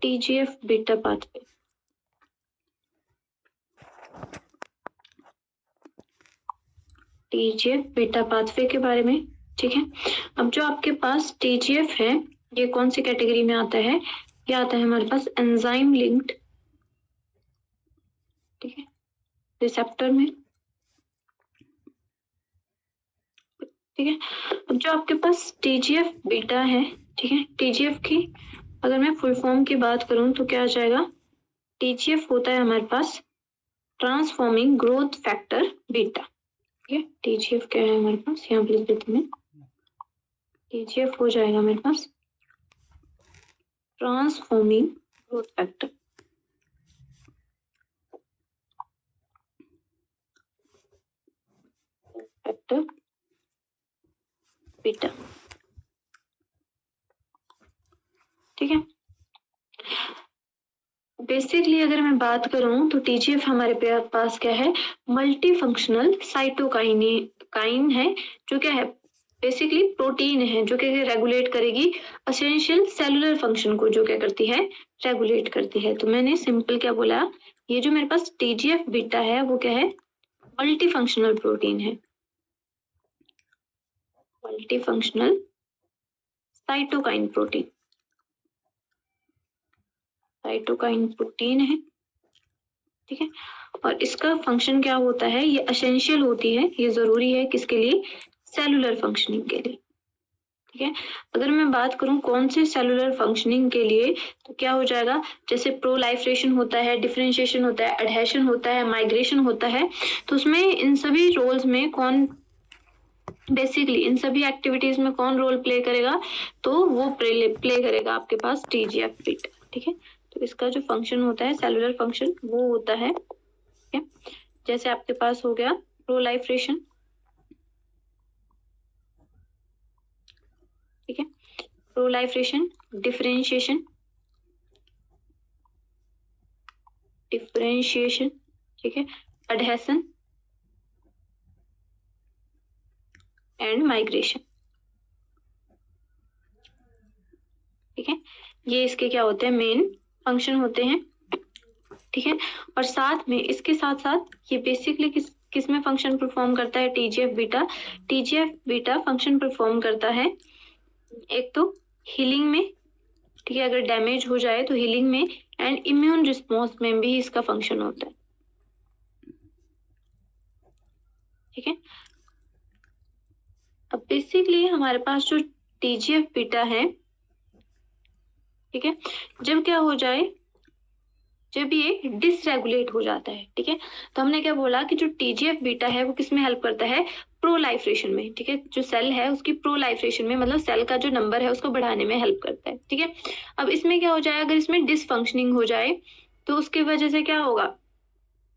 TGF beta pathway. TGF beta pathway के बारे में, ठीक है। अब जो आपके पास टीजीएफ है ये कौन सी कैटेगरी में आता है? ये आता है हमारे पास एंजाइम लिंक्ड, ठीक है, रिसेप्टर में, ठीक है। अब जो आपके पास टीजीएफ बीटा है, ठीक है, टीजीएफ की अगर मैं फुल फॉर्म की बात करूं तो क्या आ जाएगा? टीजीएफ होता है हमारे पास ट्रांसफॉर्मिंग ग्रोथ फैक्टर बीटा, ठीक है। टीजीएफ क्या है हमारे पास, यहाँ पे लिख देते हैं। टीजीएफ हो जाएगा मेरे पास ट्रांसफॉर्मिंग ग्रोथ फैक्टर, बीटा, ठीक है। बेसिकली अगर मैं बात करूं तो टीजीएफ हमारे पास क्या है? मल्टी फंक्शनल साइटोकाइन है, जो क्या है? बेसिकली प्रोटीन है जो क्या रेगुलेट करेगी एसेंशियल सेलुलर फंक्शन को, जो क्या करती है? रेगुलेट करती है। तो मैंने सिंपल क्या बोला, ये जो मेरे पास टीजीएफ बीटा है वो क्या है? मल्टी फंक्शनल प्रोटीन है, multi functional cytokine protein, cytokine protein है, ठीक है। और इसका फंक्शन क्या होता है? ये एसेंशियल होती है, ये जरूरी है किसके लिए? सेलुलर फंक्शनिंग के लिए, ठीक है। अगर मैं बात करूं कौन से सेलुलर फंक्शनिंग के लिए, तो क्या हो जाएगा? जैसे प्रोलाइफरेशन होता है, डिफरेंशिएशन होता है, एडहेशन होता है, माइग्रेशन होता है, तो उसमें इन सभी रोल्स में कौन, बेसिकली इन सभी एक्टिविटीज में कौन रोल प्ले करेगा? तो वो प्ले करेगा आपके पास टीजीएफ बीटा, ठीक है। तो इसका जो फंक्शन होता है सेलुलर फंक्शन वो होता है, ठीक है। जैसे आपके पास हो गया प्रोलाइफरेशन, ठीक है, प्रोलाइफरेशन, डिफरेंशिएशन, ठीक है, एडहेशन एंड माइग्रेशन, ठीक है। ये इसके क्या होते हैं? मेन फंक्शन होते हैं, ठीक है। और साथ में इसके साथ साथ ये बेसिकली किस में फंक्शन परफॉर्म करता है? TGF beta, TGF beta function perform करता है एक तो हीलिंग में, ठीक है, अगर डैमेज हो जाए तो हीलिंग में, एंड इम्यून रिस्पॉन्स में भी इसका फंक्शन होता है, ठीक है। अब बेसिकली हमारे पास जो टीजीएफ बीटा है, ठीक है, जब क्या हो जाए, जब ये डिसरेगुलेट हो जाता है, ठीक है, तो हमने क्या बोला कि जो टीजीएफ बीटा है वो किसमें हेल्प करता है? प्रोलाइफरेशन में, ठीक है। जो सेल है उसकी प्रोलाइफरेशन में, मतलब सेल का जो नंबर है उसको बढ़ाने में हेल्प करता है, ठीक है। अब इसमें क्या हो जाए, अगर इसमें डिसफंक्शनिंग हो जाए तो उसकी वजह से क्या होगा?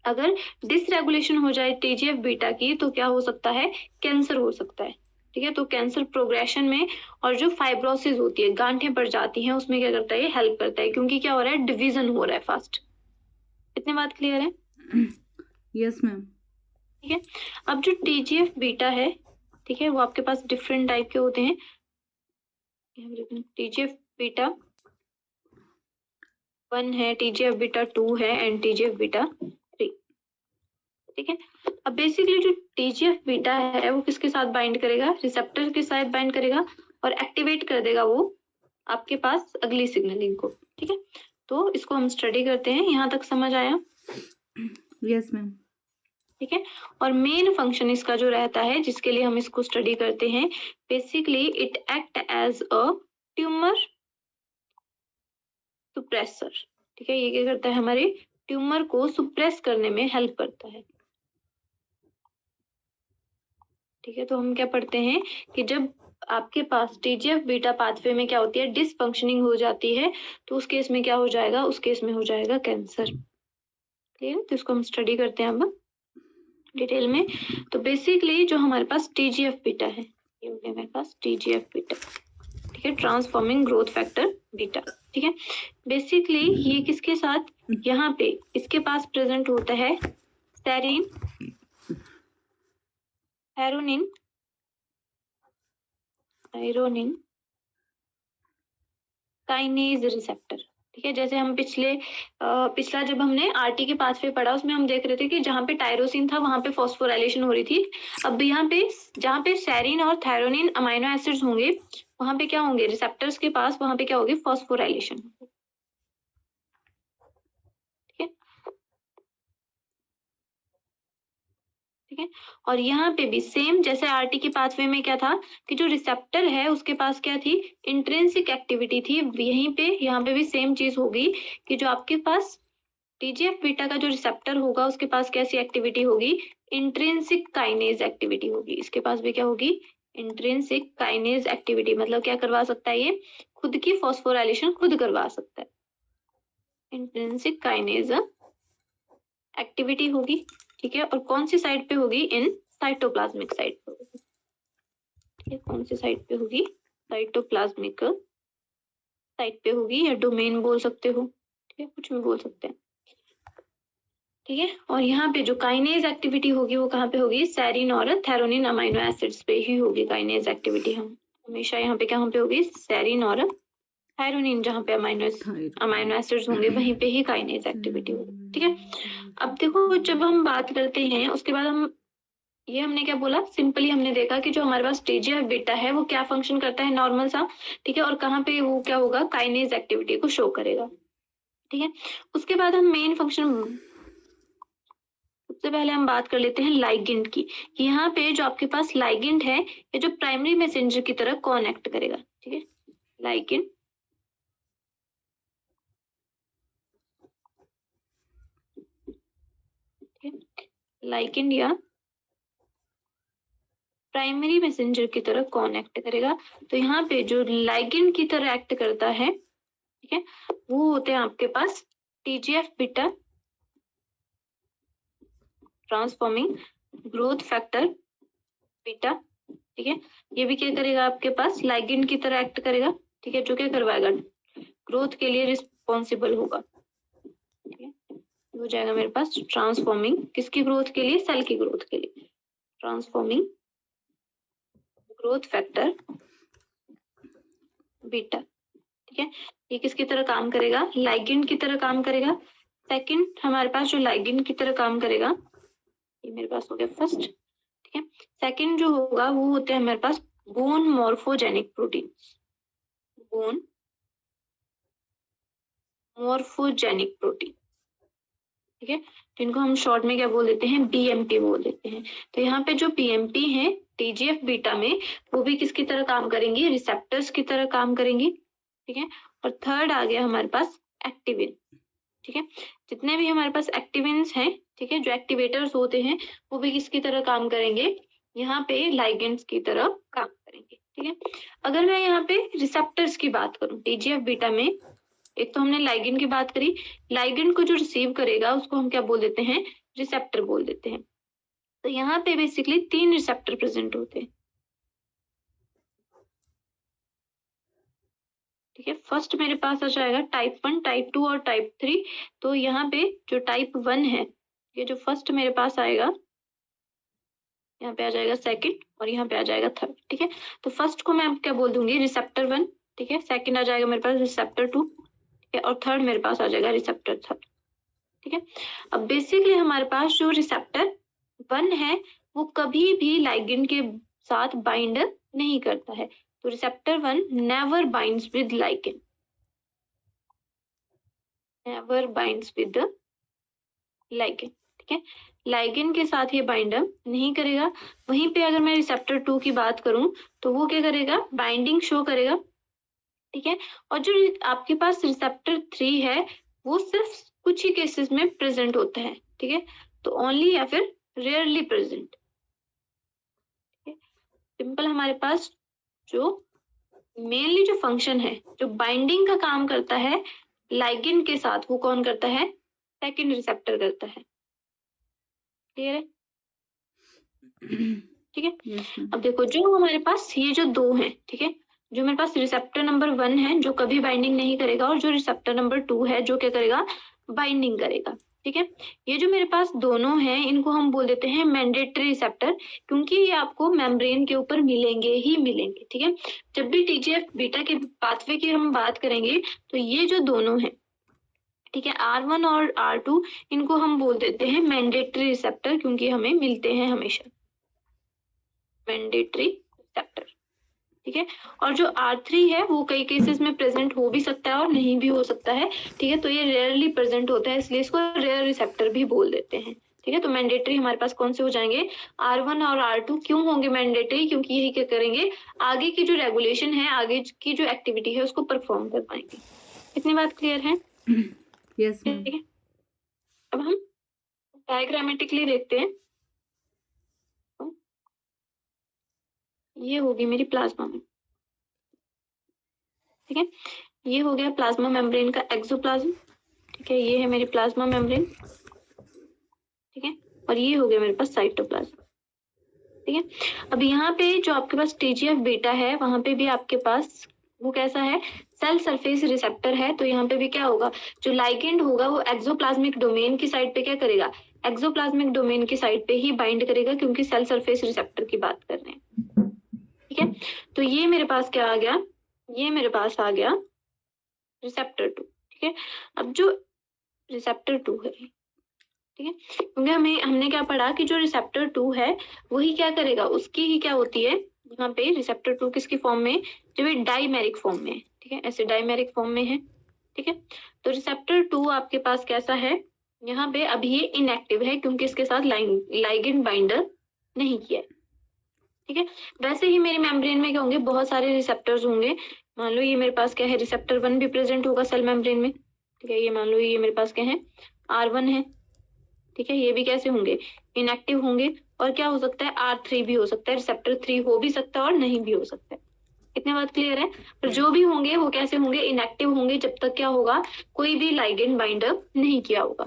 अगर डिसरेगुलेशन हो जाए टीजीएफ बीटा की तो क्या हो सकता है? कैंसर हो सकता है, ठीक है। तो कैंसर प्रोग्रेशन में, और जो फाइब्रोसिस होती है, गांठें पड़ जाती हैं, उसमें क्या करता है? ये हेल्प करता है, क्योंकि क्या हो रहा है? डिवीजन हो रहा है फास्ट। इतनी बात क्लियर है? Yes ma'am. ठीक है। अब जो टीजीएफ बीटा है, ठीक है, वो आपके पास डिफरेंट टाइप के होते हैं। टीजीएफ बीटा 1 है, टीजीएफ बीटा 2 है, एंड टीजीएफ बीटा 3, ठीक है। अब बेसिकली जो टीजीएफ बीटा है वो किसके साथ बाइंड करेगा? रिसेप्टर के साथ बाइंड करेगा और एक्टिवेट कर देगा वो आपके पास अगली सिग्नलिंग को, ठीक है। तो इसको हम स्टडी करते हैं, यहाँ तक समझ आया? Yes ma'am. ठीक है। और मेन फंक्शन इसका जो रहता है जिसके लिए हम इसको स्टडी करते हैं, basically it act as a tumour suppressor, ठीक है। ये क्या करता है? हमारे ट्यूमर को सुप्रेस करने में हेल्प करता है, ठीक है। तो हम क्या पढ़ते हैं कि जब आपके पास टीजीएफ बीटा पाथवे में क्या होती है? डिसफंक्शनिंग हो जाती है, तो उस केस में क्या हो जाएगा? उस केस में हो जाएगा कैंसर, क्लियर? तो इसको हम स्टडी करते हैं अब डिटेल में। तो बेसिकली जो हमारे पास टीजीएफ बीटा है, ये हो गया मेरे पास टीजीएफ बीटा, ठीक है, ट्रांसफॉर्मिंग ग्रोथ फैक्टर बीटा, ठीक है। बेसिकली ये किसके साथ, यहाँ पे इसके पास प्रेजेंट होता है सेरीन, हेरोनिन, आयरोनिन काइनेज रिसेप्टर, ठीक है, जैसे हम पिछला जब हमने आरटी के पाथवे पढ़ा उसमें हम देख रहे थे कि जहाँ पे टायरोसिन था वहां पे फॉस्फोराइलेशन हो रही थी। अब यहाँ पे जहाँ पे सेरीन और थायरोनिन अमाइनो एसिड्स होंगे वहां पे क्या होंगे, रिसेप्टर्स के पास वहां पे क्या होगी, फॉस्फोराइलेशन। ठीक है, और यहाँ पे भी सेम जैसे आरटी के पाथवे में क्या था कि जो रिसेप्टर है उसके पास क्या थी, इंट्रिंसिक एक्टिविटी थी। यहीं पे यहाँ पे भी सेम चीज होगी कि जो आपके पास टीजीएफ बीटा का जो रिसेप्टर होगा उसके पास कैसी एक्टिविटी होगी, इंट्रिंसिक काइनेज एक्टिविटी होगी। इसके पास भी क्या होगी, इंट्रिंसिक काइनेज एक्टिविटी। मतलब क्या करवा सकता है, ये खुद की फॉस्फोराइलेशन खुद करवा सकता है, इंट्रिंसिक काइनेज एक्टिविटी होगी। ठीक है, और कौन सी साइड पे होगी, इन साइटोप्लाज्मिक साइड पे होगी। ठीक है, कौन सी साइड पे होगी, साइटोप्लाज्मिक साइड पे होगी, या डोमेन बोल सकते हो, ठीक है, कुछ भी बोल सकते हैं। ठीक है, और यहाँ पे जो काइनेज एक्टिविटी होगी वो कहाँ पे होगी, सेरीन और थैरोनिन अमाइनो एसिड्स पे ही होगी काइनेज एक्टिविटी। हम हमेशा यहाँ पे कहाँ पे होगी, सेरीन और थायरोनिन, जहाँ पे अमाइनो एसिड्स होंगे वहीं पे ही काइनेज एक्टिविटी होगी। ठीक है, अब देखो जब हम बात करते हैं उसके बाद हमने क्या बोला, सिंपली हमने देखा कि जो हमारे पास टीजीएफ बीटा है वो क्या फंक्शन करता है, नॉर्मल सा। ठीक है, और कहाँ पे वो क्या होगा, काइनेज एक्टिविटी को शो करेगा। ठीक है, उसके बाद हम मेन फंक्शन, सबसे पहले हम बात कर लेते हैं लाइगेंड की, कि यहाँ पे जो आपके पास लाइगेंड है ये जो प्राइमरी मैसेंजर की तरह कौन एक्ट करेगा। ठीक है, लाइगेंड लाइगेंड या प्राइमरी मैसेंजर की तरह कौन एक्ट करेगा, तो यहाँ पे जो लाइगेंड की तरह एक्ट करता है, ठीक है, वो होते हैं आपके पास TGF beta transforming growth factor beta. ठीक है, ये भी क्या करेगा, आपके पास लाइगेंड की तरह एक्ट करेगा। ठीक है, जो क्या करवाएगा, ग्रोथ के लिए रिस्पॉन्सिबल होगा। ठीक है, हो जाएगा मेरे पास ट्रांसफॉर्मिंग, किसकी ग्रोथ के लिए, सेल की ग्रोथ के लिए, ट्रांसफॉर्मिंग ग्रोथ फैक्टर बीटा। ठीक है, ये किसकी तरह काम करेगा, लाइगेंड की तरह काम करेगा। सेकंड हमारे पास जो लाइगेंड की तरह काम करेगा, ये मेरे पास हो गया फर्स्ट। ठीक है, सेकंड जो होगा वो होते हैं हमारे पास bone morphogenic protein, bone morphogenic protein. ठीक है, जिनको हम शॉर्ट में क्या बोल देते हैं, बीएमपी बोल देते हैं। तो यहाँ पे जो बीएमपी है टीजीएफ बीटा में, वो भी किसकी तरह काम करेंगी, रिसेप्टर्स की तरह काम करेंगी। ठीक है, और थर्ड आ गया हमारे पास एक्टिविन। ठीक है, जितने भी हमारे पास एक्टिविन्स हैं, ठीक है, जो एक्टिवेटर्स होते हैं वो भी किसकी तरह काम करेंगे, यहाँ पे लाइगेंड्स की तरह काम करेंगे। ठीक है, अगर मैं यहाँ पे रिसेप्टर्स की बात करूं टीजीएफ बीटा में, एक तो हमने लाइगेंड की बात करी, लाइगेंड को जो रिसीव करेगा उसको हम क्या बोल देते हैं, रिसेप्टर बोल देते हैं। तो यहाँ पे बेसिकली 3 रिसेप्टर प्रेजेंट होते हैं। ठीक है, फर्स्ट मेरे पास आ जाएगा टाइप 1, टाइप 2 और टाइप 3। तो यहाँ पे जो टाइप 1 है, ये जो फर्स्ट मेरे पास आएगा, यहाँ पे आ जाएगा सेकंड, और यहाँ पे आ जाएगा थर्ड। ठीक है, तो फर्स्ट को मैं क्या बोल दूंगी, रिसेप्टर 1। ठीक है, सेकंड आ जाएगा मेरे पास रिसेप्टर 2, ठीक है, और थर्ड मेरे पास आ जाएगा रिसेप्टर 3। ठीक है, अब बेसिकली हमारे पास जो रिसेप्टर 1 है वो कभी भी लाइगेंड के साथ बाइंड नहीं करता है। तो receptor 1 never binds with ligand, never binds with ligand. ठीक है, लाइगेंड के साथ ये बाइंड नहीं करेगा। वहीं पे अगर मैं रिसेप्टर 2 की बात करूं तो वो क्या करेगा, बाइंडिंग शो करेगा। ठीक है, और जो आपके पास रिसेप्टर 3 है वो सिर्फ कुछ ही केसेस में प्रेजेंट होता है। ठीक है, तो ओनली या फिर रेयरली प्रेजेंट। सिंपल हमारे पास जो मेनली जो फंक्शन है, जो बाइंडिंग का काम करता है लाइगेंड के साथ, वो कौन करता है, सेकंड रिसेप्टर करता है। क्लियर है? ठीक है, यस मैम। अब देखो जो हमारे पास ये जो 2 हैं, ठीक है, जो मेरे पास रिसेप्टर नंबर 1 है जो कभी बाइंडिंग नहीं करेगा, और जो रिसेप्टर नंबर 2 है जो क्या करेगा, बाइंडिंग करेगा। ठीक है, ये जो मेरे पास दोनों हैं इनको हम बोल देते हैं मैंडेटरी रिसेप्टर, क्योंकि ये आपको मेम्ब्रेन के ऊपर मिलेंगे ही मिलेंगे। ठीक है, जब भी टीजीएफ बीटा के पाथवे की हम बात करेंगे तो ये जो दोनों हैं, ठीक है। R1 और R2 इनको हम बोल देते हैं मैंडेटरी रिसेप्टर, क्योंकि हमें मिलते हैं हमेशा, मैंडेटरी रिसेप्टर। ठीक है। और जो R3 है वो कई केसेस में प्रेजेंट हो भी सकता है और नहीं भी हो सकता है। ठीक है, तो ये रेयरली प्रेजेंट होता है, इसलिए इसको रेयर रिसेप्टर भी बोल देते हैं। ठीक है, तो मैंडेटरी हमारे पास कौन से हो जाएंगे, R1 और R2। क्यों होंगे मैंडेटरी, क्योंकि यही क्या करेंगे, आगे की जो रेगुलेशन है, आगे की जो एक्टिविटी है उसको परफॉर्म कर पाएंगे। इतनी बात क्लियर है? Yes ma'am. ठीक है, अब हम डायग्रामेटिकली देखते हैं। ये होगी मेरी प्लाज्मा में। ठीक है, ये हो गया प्लाज्मा मेम्ब्रेन का एक्सोप्लाज्म। ठीक है, ये है मेरी प्लाज्मा मेम्ब्रेन। ठीक है, और ये हो गया मेरे पास साइटोप्लाज्म। ठीक है, अब यहाँ पे जो आपके पास TGF बीटा है, वहां पे भी आपके पास वो कैसा है, सेल सरफेस रिसेप्टर है। तो यहाँ पे भी क्या होगा, जो लाइगेंड होगा वो एक्सोप्लाज्मिक डोमेन की साइड पे क्या करेगा, एक्सोप्लाज्मिक डोमेन की साइड पे ही बाइंड करेगा, क्योंकि सेल सरफेस रिसेप्टर की बात कर रहे हैं। ठीक है, तो ये मेरे पास क्या आ गया, ये मेरे पास आ गया रिसेप्टर 2। ठीक है, अब जो रिसेप्टर 2 है, ठीक है, क्योंकि हमने क्या पढ़ा कि जो रिसेप्टर 2 है वही क्या करेगा, उसकी ही क्या होती है, यहाँ पे रिसेप्टर 2 किसकी फॉर्म में, जब ये डाइमेरिक फॉर्म में है। ठीक है, ऐसे डाइमेरिक फॉर्म में है। ठीक है, तो रिसेप्टर 2 आपके पास कैसा है, यहाँ पे अभी ये इनएक्टिव है, क्योंकि इसके साथ लाइगेंड बाइंडर नहीं किया है। ठीक है, वैसे ही मेरी मेम्ब्रेन में क्या होंगे, बहुत सारे रिसेप्टर्स होंगे। मान लो ये मेरे पास क्या है, रिसेप्टर 1 भी प्रेजेंट होगा सेल मेम्ब्रेन में। ठीक है, ये मान लो ये मेरे पास क्या है, R1 है। ठीक है, ये भी कैसे होंगे, इनएक्टिव होंगे। और क्या हो सकता है, R3 भी हो सकता है, रिसेप्टर 3 हो भी सकता है और नहीं भी हो सकता है। इतनी बात क्लियर है? पर जो भी होंगे वो कैसे होंगे, इनएक्टिव होंगे, जब तक क्या होगा, कोई भी लाइगेंड बाइंडर नहीं किया होगा।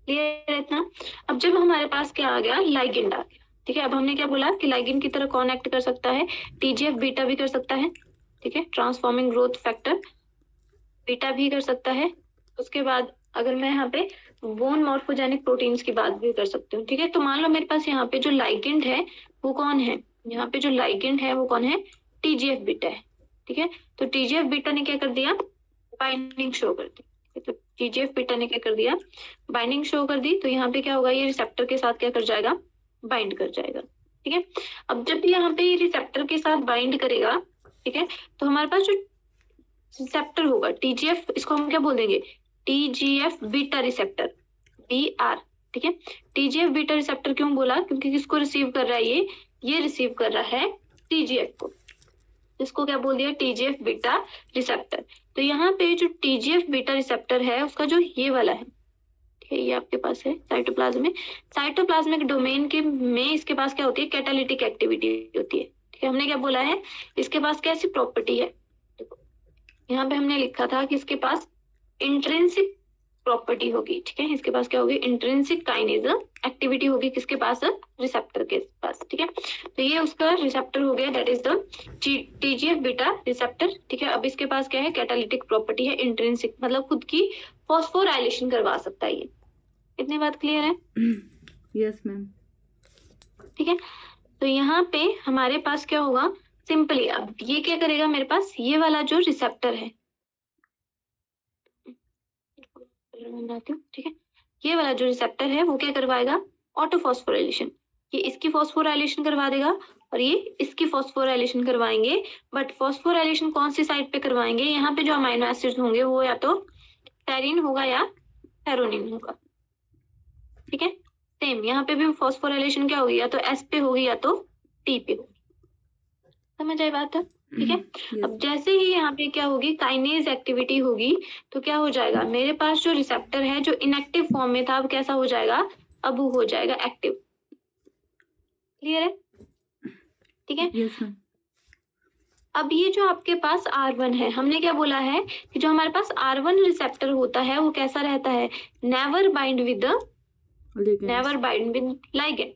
क्लियर है इतना? अब जब हमारे पास क्या आ गया, लाइगेंड आ गया। ठीक है, अब हमने क्या बोला कि लाइगेंड की तरह कौन एक्ट कर सकता है, TGF बीटा भी कर सकता है। ठीक है, ट्रांसफॉर्मिंग ग्रोथ फैक्टर बीटा भी कर सकता है। उसके बाद अगर मैं यहाँ पे बोन मॉर्फोजेनिक प्रोटीन्स की बात भी कर सकती हूँ। ठीक है, तो मान लो मेरे पास यहाँ पे जो लाइगेंड है वो कौन है, यहाँ पे जो लाइगेंड है वो कौन है, TGF बीटा है। ठीक है, तो TGF बीटा ने क्या कर दिया, बाइंडिंग शो कर दी। तो TGF बीटा ने क्या कर दिया, बाइंडिंग शो कर दी। तो यहाँ पे क्या होगा, ये रिसेप्टर के साथ क्या कर जाएगा, बाइंड कर जाएगा। ठीक है, अब जब यहाँ पे ये रिसेप्टर के साथ बाइंड करेगा, ठीक है, तो हमारे पास जो रिसेप्टर होगा TGF, इसको हम क्या बोल देंगे, TGF बीटा रिसेप्टर, BR। ठीक है, TGF बीटा रिसेप्टर क्यों बोला, क्योंकि किसको रिसीव कर रहा है, ये रिसीव कर रहा है TGF को। इसको क्या बोल दिया, TGF बीटा रिसेप्टर। तो यहाँ पे जो TGF बीटा रिसेप्टर है उसका जो ये वाला है, ठीक है, ये आपके पास है साइटोप्लाज्म में, साइटोप्लाज्मिक डोमेन के में इसके पास क्या होती है, कैटालिटिक एक्टिविटी होती है। ठीक है, हमने क्या बोला है, इसके पास कैसी प्रॉपर्टी है, यहाँ पे हमने लिखा था कि इसके पास इंट्रिंसिक प्रॉपर्टी होगी। ठीक है, इसके पास क्या होगी, इंट्रिंसिक काइनेज एक्टिविटी होगी, किसके पास, रिसेप्टर के पास। ठीक है, तो ये उसका रिसेप्टर हो गया, that is the TGF beta receptor. ठीक है, अब इसके पास क्या है, कैटालिटिक प्रॉपर्टी है, इंट्रिंसिक मतलब खुद की फॉस्फोराइलेशन करवा सकता है ये। इतनी बात क्लियर है? Yes ma'am. ठीक है, तो यहाँ पे हमारे पास क्या होगा, सिंपली अब ये क्या करेगा, मेरे पास ये वाला जो रिसेप्टर है, ठीक है, ये वाला जो रिसेप्टर है वो क्या करवाएगा, ऑटोफॉस्फोराइलेशन। ये इसकी फॉस्फोराइलेशन करवा देगा और ये इसकी फॉस्फोराइलेशन करवाएंगे। बट फॉस्फोराइलेशन कौन सी साइड पे करवाएंगे, यहाँ पे जो अमाइनो एसिड्स होंगे वो या तो टेरिन होगा या थेरोनिन होगा। ठीक है, सेम यहाँ पे भी फॉस्फोराइलेशन क्या होगी, या तो S पे होगी या तो T पे होगी। समझ आई बात है? ठीक है, अब जैसे ही यहाँ पे क्या होगी, काइनेज एक्टिविटी होगी, तो क्या हो जाएगा, मेरे पास जो रिसेप्टर है जो इनएक्टिव फॉर्म में था अब कैसा हो जाएगा, अब वो हो जाएगा एक्टिव। क्लियर है? ठीक है, यस मैम। अब ये जो आपके पास R1 है, हमने क्या बोला है कि जो हमारे पास R1 रिसेप्टर होता है वो कैसा रहता है, नेवर बाइंड विद लाइगेंड।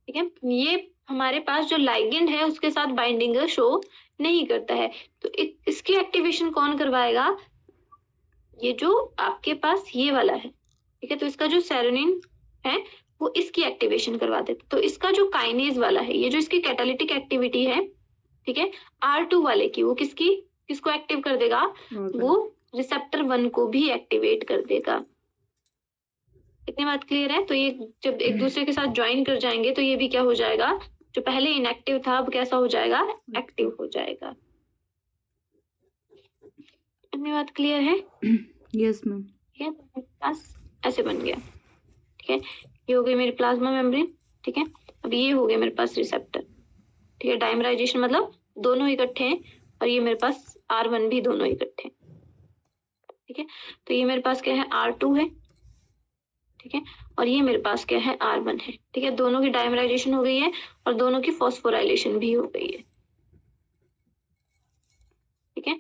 ठीक है, ये हमारे पास जो लाइगेंड है उसके साथ बाइंडिंग शो नहीं करता है। तो इसकी एक्टिवेशन कौन करवाएगा, ये जो आपके पास ये वाला है। ठीक है, तो इसका जो सेरोनिन है वो इसकी एक्टिवेशन करवा देता। तो इसका जो काइनेज वाला है, ये जो इसकी कैटालिटिक एक्टिविटी है, ठीक है, R2 वाले की, वो किसको एक्टिव कर देगा, वो रिसेप्टर 1 को भी एक्टिवेट कर देगा। इतनी बात क्लियर है? तो ये जब एक दूसरे के साथ ज्वाइन कर जाएंगे तो ये भी क्या हो जाएगा, जो पहले इनएक्टिव था अब कैसा हो जाएगा, एक्टिव हो जाएगा। इतनी बात क्लियर है? Yes ma'am. ठीक है, तो मेरे पास ऐसे बन गया। ठीक है, ये हो गई मेरी प्लाज्मा मेम्ब्रेन। ठीक है, अब ये हो गया मेरे पास रिसेप्टर। ठीक है, डाइमराइजेशन मतलब दोनों इकट्ठे हैं, और ये मेरे पास R1 भी दोनों इकट्ठे हैं। ठीक है, तो ये मेरे पास क्या है, R2 है। ठीक है, और ये मेरे पास क्या है, R1 है। ठीक है, दोनों की डाइमराइजेशन हो गई है और दोनों की फॉस्फोराइलेशन भी हो गई है। ठीक है,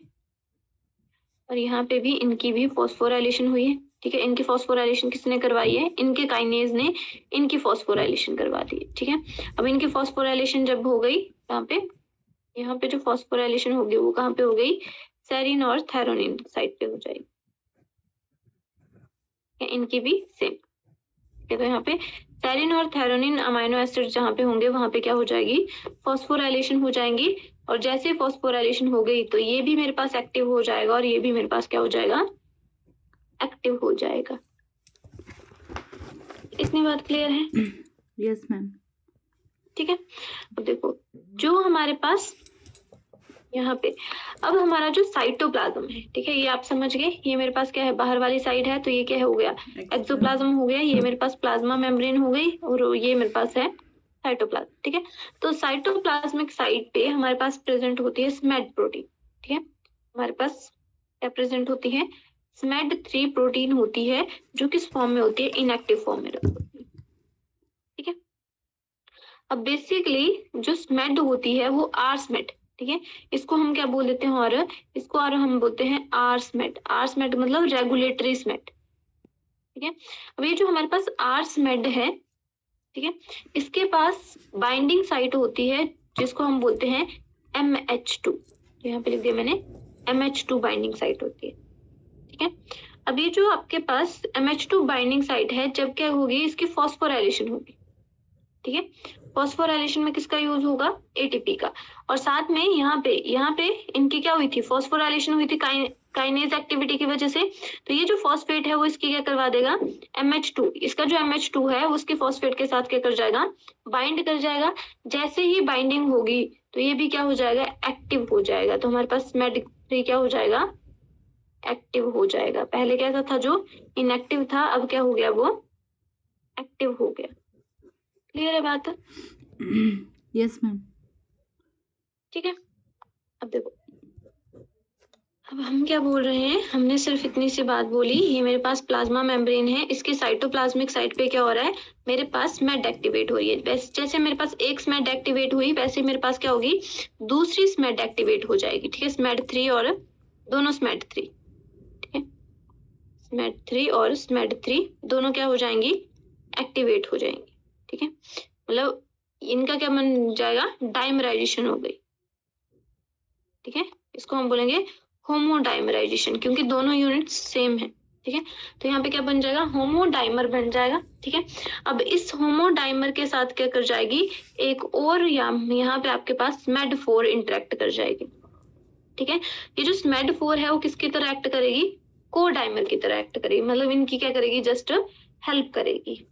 और यहाँ पे भी इनकी भी फॉस्फोराइलेशन हुई है। ठीक है, इनकी फॉस्फोराइलेशन किसने करवाई है, इनके काइनेज ने इनकी फॉस्फोराइलेशन करवा दी है। ठीक है, अब इनकी फॉस्फोराइलेशन जब हो गई, यहाँ पे जो फॉस्फोराइलेशन होगी वो कहाँ पे हो गई, सेरिन और थेरोनिन साइड पे हो जाएगी। इनकी भी सेम। ठीक है, तो यहाँ पे सेरिन और थेरोनिन अमाइनो एसिड जहाँ पे होंगे वहां पे क्या हो जाएगी, फॉस्फोराइलेशन हो जाएंगी। और जैसे फॉस्फोराइलेशन हो गई तो ये भी मेरे पास एक्टिव हो जाएगा और ये भी मेरे पास क्या हो जाएगा, एक्टिव हो जाएगा। इतनी बात क्लियर है? Yes ma'am. ठीक है, अब देखो जो हमारे पास यहाँ पे अब हमारा जो साइटोप्लाज्म है, ठीक है, ये आप समझ गए, ये मेरे पास क्या है, बाहर वाली साइड है, तो ये क्या हो गया, एक्सोप्लाज्म हो गया। ये मेरे पास प्लाज्मा मेम्ब्रेन हो गई और ये मेरे पास है साइटोप्लाज्म। ठीक है, तो साइटोप्लाज्मिक साइड पे हमारे पास प्रेजेंट होती है स्मेड प्रोटीन। ठीक है, हमारे पास क्या प्रेजेंट होती है, SMAD3 प्रोटीन होती है, जो किस फॉर्म में होती है, इनएक्टिव फॉर्म में होती है। ठीक है, अब बेसिकली जो स्मेड होती है वो आर स्मेड। ठीक है, इसको हम क्या बोल देते हैं, और इसको और हम बोलते हैं आर स्मेड। आर स्मेड मतलब रेगुलेटरी स्मेड। ठीक है, अब ये जो हमारे पास आर स्मेड है, ठीक है, इसके पास बाइंडिंग साइट होती है जिसको हम बोलते हैं MH2। तो यहाँ पे लिख दिया मैंने, MH2 बाइंडिंग साइट होती है। ठीक है, अब ये जो आपके पास MH2 बाइंडिंग साइट है, जब क्या होगी, इसकी फॉस्फोराइलेशन होगी। ठीक है, फॉस्फोराइलेशन में किसका यूज होगा, ATP का। और साथ में यहाँ पे इनकी क्या हुई थी, फॉस्फोराइलेशन हुई थी काइनेज एक्टिविटी की वजह से। तो ये जो फॉस्फेट है वो इसकी क्या करवा देगा, MH2, इसका जो MH2 है उसके फॉस्फेट के साथ क्या कर जाएगा, बाइंड कर जाएगा। जैसे ही बाइंडिंग होगी तो ये भी क्या हो जाएगा, एक्टिव हो जाएगा। तो हमारे पास SMAD3 क्या हो जाएगा, एक्टिव हो जाएगा। पहले कैसा था, जो इनएक्टिव था, अब क्या हो गया, वो एक्टिव हो गया। क्लियर है बात? Yes ma'am. ठीक है, अब देखो, अब हम क्या बोल रहे हैं, हमने सिर्फ इतनी सी बात बोली, ये मेरे पास प्लाज्मा मेम्ब्रेन है, इसके साइटोप्लाज्मिक साइट पे क्या हो रहा है, मेरे पास स्मेड एक्टिवेट हो रही है। जैसे मेरे पास एक स्मेड एक्टिवेट हुई, वैसे मेरे पास क्या होगी, दूसरी स्मेड एक्टिवेट हो जाएगी। ठीक है, SMAD3 और दोनों SMAD3, ठीक है, SMAD3 और SMAD3 दोनों क्या हो जाएंगी, एक्टिवेट हो जाएंगी। ठीक है, मतलब इनका क्या बन जाएगा, डाइमराइजेशन हो गई। ठीक है, इसको हम बोलेंगे होमोडाइमराइजेशन, क्योंकि दोनों यूनिट्स सेम है। ठीक है, तो यहाँ पे क्या बन जाएगा, होमोडाइमर बन जाएगा। ठीक है, अब इस होमोडाइमर के साथ क्या कर जाएगी, एक और यहाँ पे आपके पास SMAD4 इंटरेक्ट कर जाएगी। ठीक है, ये जो SMAD4 है वो किसकी तरह एक्ट करेगी, कोडाइमर की तरह एक्ट करेगी, मतलब इनकी क्या करेगी, जस्ट हेल्प करेगी।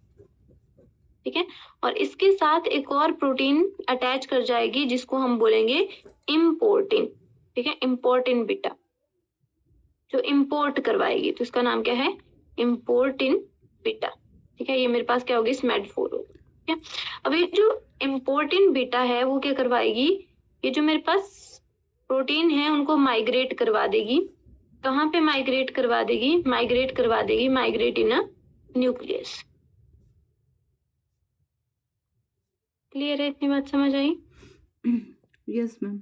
ठीक है, और इसके साथ एक और प्रोटीन अटैच कर जाएगी जिसको हम बोलेंगे इम्पोर्टिन। ठीक है, इम्पोर्टिन बीटा, जो इंपोर्ट करवाएगी, तो इसका नाम क्या है, इम्पोर्टिन बीटा। ठीक है, ये मेरे पास क्या होगी, SMAD4 होगी। ठीक है, अब ये जो इम्पोर्टिन बीटा है वो क्या करवाएगी, ये जो मेरे पास प्रोटीन है उनको माइग्रेट करवा देगी। कहाँ पे माइग्रेट करवा देगी, migrate in a nucleus. Clear है, इतनी बात समझ आई? Yes ma'am.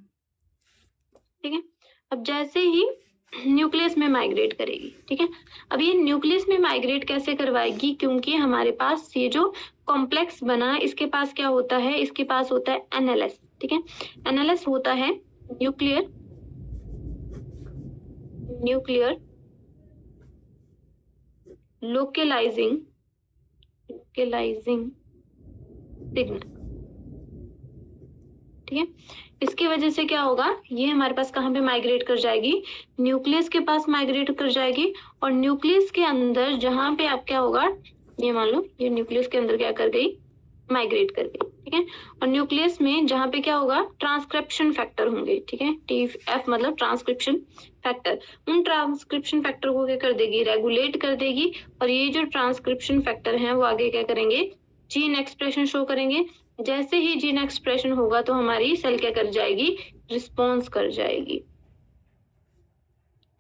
ठीक है, अब जैसे ही न्यूक्लियस में माइग्रेट करेगी। ठीक है, अब ये न्यूक्लियस में माइग्रेट कैसे करवाएगी, क्योंकि हमारे पास ये जो कॉम्प्लेक्स बना, इसके पास क्या होता है, इसके पास होता है NLS। ठीक है, NLS होता है न्यूक्लियर लोकेलाइजिंग सिग्नल। ठीक है। इसकी वजह से क्या होगा, ये हमारे पास कहाँ पे माइग्रेट कर जाएगी, न्यूक्लियस के पास माइग्रेट कर जाएगी, और न्यूक्लियस के अंदर जहाँ पे आप क्या होगा, ये मान लो ये न्यूक्लियस के अंदर क्या कर गई, माइग्रेट कर गई। ठीक है। और न्यूक्लियस में जहाँ पे क्या होगा, ट्रांसक्रिप्शन फैक्टर होंगे। ठीक है, TF मतलब ट्रांसक्रिप्शन फैक्टर, उन ट्रांसक्रिप्शन फैक्टर को क्या कर देगी, रेगुलेट कर देगी। और ये जो ट्रांसक्रिप्शन फैक्टर हैं वो आगे क्या करेंगे, जीन एक्सप्रेशन शो करेंगे। जैसे ही जीन एक्सप्रेशन होगा तो हमारी सेल क्या कर जाएगी, रिस्पॉन्स कर जाएगी।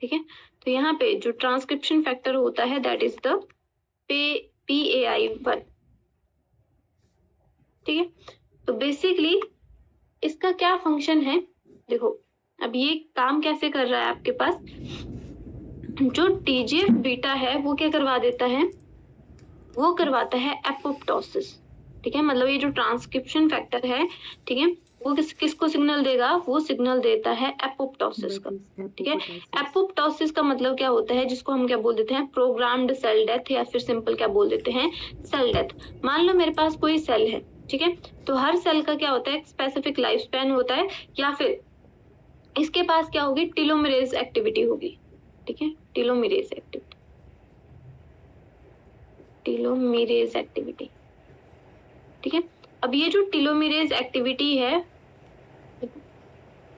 ठीक है। तो यहाँ पे जो ट्रांसक्रिप्शन फैक्टर होता है दैट इज द PAI1। ठीक है। तो बेसिकली इसका क्या फंक्शन है, देखो अब ये काम कैसे कर रहा है आपके पास, जो TGF बीटा है वो क्या करवा देता है, वो करवाता है एपोप्टोसिस। ठीक है, मतलब ये जो ट्रांसक्रिप्शन फैक्टर है, ठीक है, वो किसको सिग्नल देगा, वो सिग्नल देता है एपोप्टोसिस का। ठीक है, एपोप्टोसिस का मतलब क्या होता है, जिसको हम क्या बोल देते हैं, प्रोग्राम्ड सेल डेथ, या फिर सिंपल क्या बोल देते हैं, सेल डेथ। मान लो मेरे पास कोई सेल है, ठीक है, तो हर सेल का क्या होता है, स्पेसिफिक लाइफ स्पैन होता है, या फिर इसके पास क्या होगी, टीलोमेरेज एक्टिविटी होगी। ठीक है, टीलोमेरेज एक्टिविटी, टीलोमेरेज एक्टिविटी। ठीक है, अब ये जो टीलोमेरेज एक्टिविटी है,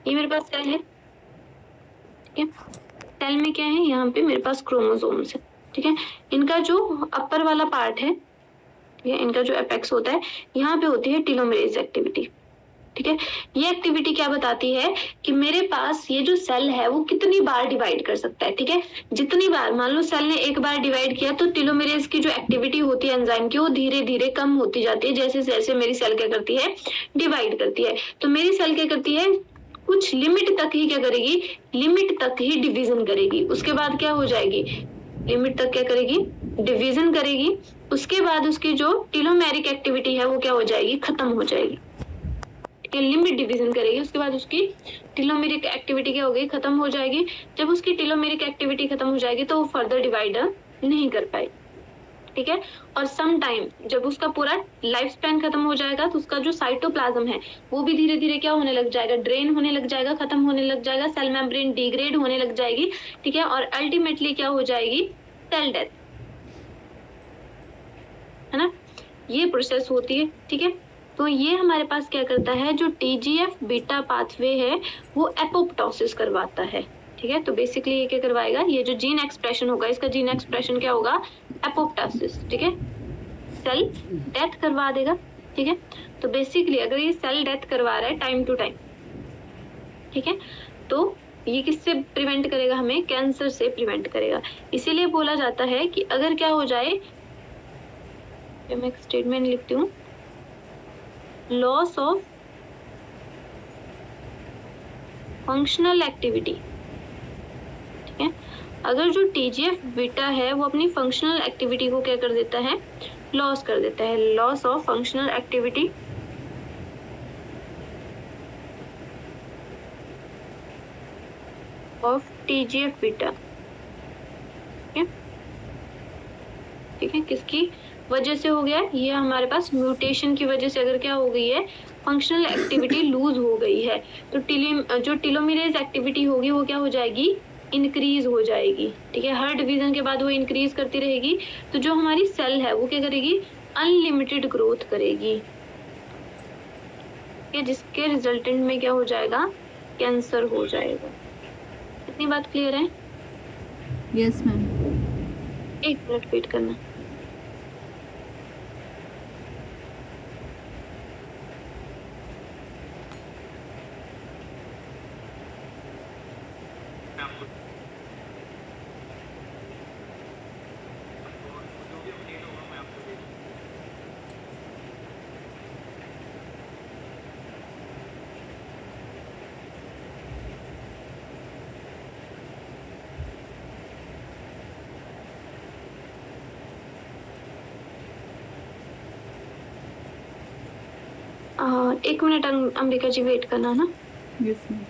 ये मेरे पास सेल है। ठीक है, सेल में क्या है, यहाँ पे मेरे पास क्रोमोसोम्स है। ठीक है, इनका जो अपर वाला पार्ट है, ठीक है, इनका जो एपेक्स होता है, यहाँ पे होती है टीलोमेरेज एक्टिविटी। ठीक है, ये एक्टिविटी क्या बताती है कि मेरे पास ये जो सेल है वो कितनी बार डिवाइड कर सकता है। ठीक है, जितनी बार, मान लो सेल ने एक बार डिवाइड किया तो टीलोमेरेज की जो एक्टिविटी होती है एंजाइम की, वो धीरे धीरे कम होती जाती है, जैसे जैसे मेरी सेल क्या करती है, डिवाइड करती है। तो मेरी सेल क्या करती है, कुछ लिमिट तक ही क्या करेगी, लिमिट तक ही डिवीजन करेगी, उसके बाद क्या हो जाएगी, लिमिट तक क्या करेगी, डिवीजन करेगी। उसके बाद उसकी जो टीलोमेरिक एक्टिविटी है वो क्या हो जाएगी, खत्म हो जाएगी। लिमिट डिवीजन करेगी, उसके बाद उसकी टीलोमेरिक एक्टिविटी क्या हो गई, खत्म हो जाएगी। जब उसकी टीलोमेरिक एक्टिविटी खत्म हो जाएगी तो वो फर्दर डिवाइड नहीं कर पाएगी। ठीक है, और सम टाइम जब उसका पूरा लाइफ स्पैन खत्म हो जाएगा तो उसका जो साइटोप्लाज्म है वो भी धीरे धीरे क्या होने लग जाएगा, ड्रेन होने लग जाएगा, खत्म होने लग जाएगा, सेल मेम्ब्रेन डिग्रेड होने लग जाएगी। ठीक है, और अल्टीमेटली क्या हो जाएगी, सेल डेथ, है ना, ये प्रोसेस होती है। ठीक है, तो ये हमारे पास क्या करता है, जो TGF बीटा पाथवे है वो एपोप्टोसिस करवाता है। ठीक है, तो बेसिकली ये क्या करवाएगा, ये जो जीन एक्सप्रेशन होगा, इसका जीन एक्सप्रेशन क्या होगा, एपोप्टोसिस। ठीक है, सेल डेथ करवा देगा। ठीक है, तो बेसिकली अगर ये सेल डेथ करवा रहा है टाइम टू टाइम, ठीक है, तो ये किससे प्रिवेंट करेगा, हमें कैंसर से प्रिवेंट करेगा। इसीलिए बोला जाता है कि अगर क्या हो जाए, मैं एक स्टेटमेंट लिखती हूँ, लॉस ऑफ फंक्शनल एक्टिविटी। ठीक है, अगर जो TGF बीटा है वो अपनी फंक्शनल एक्टिविटी को क्या कर देता है, लॉस कर देता है, loss of functional activity of TGF beta. ठीक है, किसकी वजह से हो गया, ये हमारे पास म्यूटेशन की वजह से अगर क्या हो गई है, फंक्शनल एक्टिविटी लूज हो गई है, तो जो टीलोमेरेज एक्टिविटी होगी वो क्या हो जाएगी, इंक्रीज हो जाएगी। ठीक है, हर डिवीजन के बाद वो इंक्रीज करती रहेगी, तो जो हमारी सेल है वो क्या करेगी, अनलिमिटेड ग्रोथ करेगी, जिसके रिजल्टेंट में क्या हो जाएगा, कैंसर हो जाएगा। इतनी बात क्लियर है? Yes ma'am. एक मिनट वेट करना। एक मिनट अंबिका जी वेट करना ना। Yes ma'am.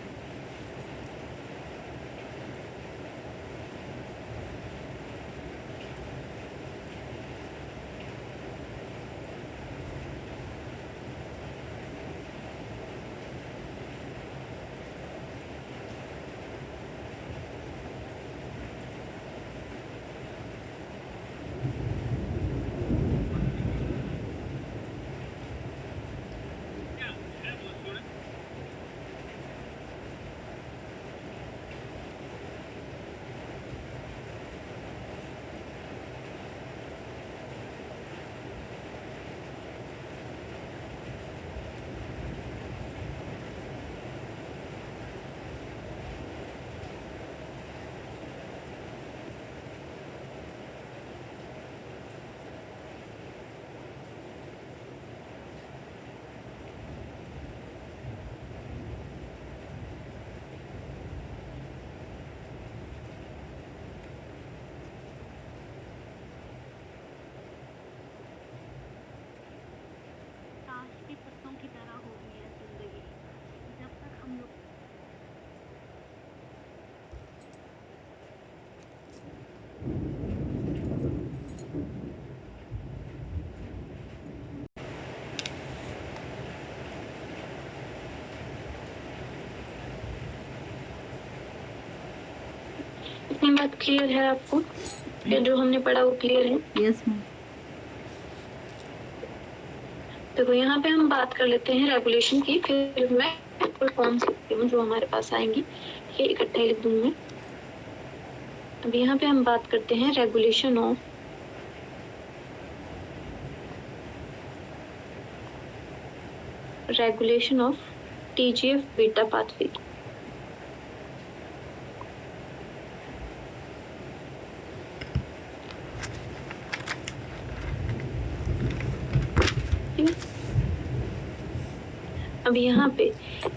इतनी बात क्लियर है आपको? या जो हमने पढ़ा वो क्लियर है? Yes ma'am. देखो यहाँ पे हम बात कर लेते हैं रेगुलेशन की, फिर मैं फुल फॉर्म्स लिखती हूँ जो हमारे पास आएंगी, ठीक है, इकट्ठे ही लिख दूंगी मैं। अब यहाँ पे हम बात करते हैं regulation of TGF beta pathway. अब यहाँ पे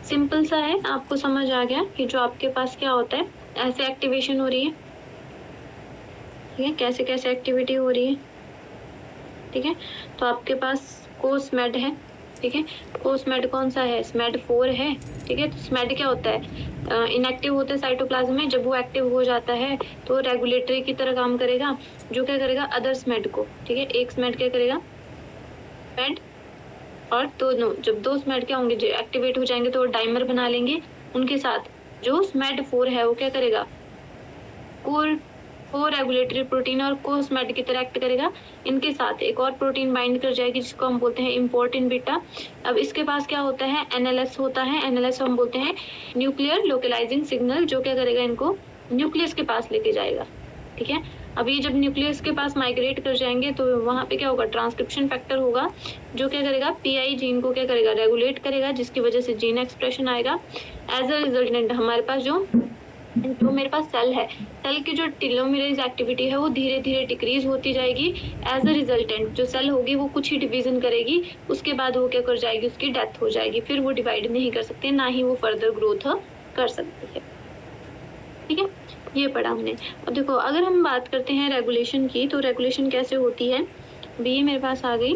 सिंपल सा है, आपको समझ आ गया कि जो आपके पास क्या होता है, ऐसे एक्टिवेशन हो रही है, ठीक है, कैसे कैसे एक्टिविटी हो रही है, ठीक है। तो आपके पास कोस्मेड है, ठीक है, कोस्मेड कौन सा है, स्मेड 4 है, ठीक है। तो स्मेड क्या होता है, इनएक्टिव होता है साइटोप्लाज्म में, जब वो एक्टिव हो जाता है तो रेगुलेटरी की तरह काम करेगा, जो क्या करेगा अदर स्मेड को, ठीक है, एक स्मेड क्या करेगा, स्मेड और दोनों, जब दो स्मेड क्या होंगे जो एक्टिवेट हो जाएंगे तो डाइमर बना लेंगे, उनके साथ जो स्मेड 4 है वो क्या करेगा, को रेगुलेटरी प्रोटीन और कोस्मेड की तरह एक्ट करेगा, इनके साथ एक और प्रोटीन बाइंड कर जाएगी जिसको हम बोलते हैं इम्पोर्टिन बीटा। अब इसके पास क्या होता है, NLS होता है, NLS हम बोलते हैं न्यूक्लियर लोकलाइजिंग सिग्नल, जो क्या करेगा इनको न्यूक्लियस के पास लेके जाएगा, ठीक है। अब ये जब न्यूक्लियस के पास माइग्रेट कर जाएंगे तो वहां पे क्या होगा, ट्रांसक्रिप्शन फैक्टर होगा, जो क्या करेगा PI जीन को क्या करेगा, रेगुलेट करेगा, जिसकी वजह से जीन एक्सप्रेशन आएगा। एज अ रिजल्टेंट हमारे पास जो मेरे पास सेल है, सेल की जो टेलोमेरेज एक्टिविटी है वो धीरे धीरे डिक्रीज होती जाएगी। एज अ रिजल्टेंट जो सेल होगी वो कुछ ही डिवीजन करेगी, उसके बाद वो क्या कर जाएगी, उसकी डेथ हो जाएगी, फिर वो डिवाइड नहीं कर सकते, ना ही वो फर्दर ग्रोथ कर सकती है, ठीक है। ये पढ़ा हमने। अब देखो अगर हम बात करते हैं रेगुलेशन की, तो रेगुलेशन कैसे होती है, अभी ये मेरे पास आ गई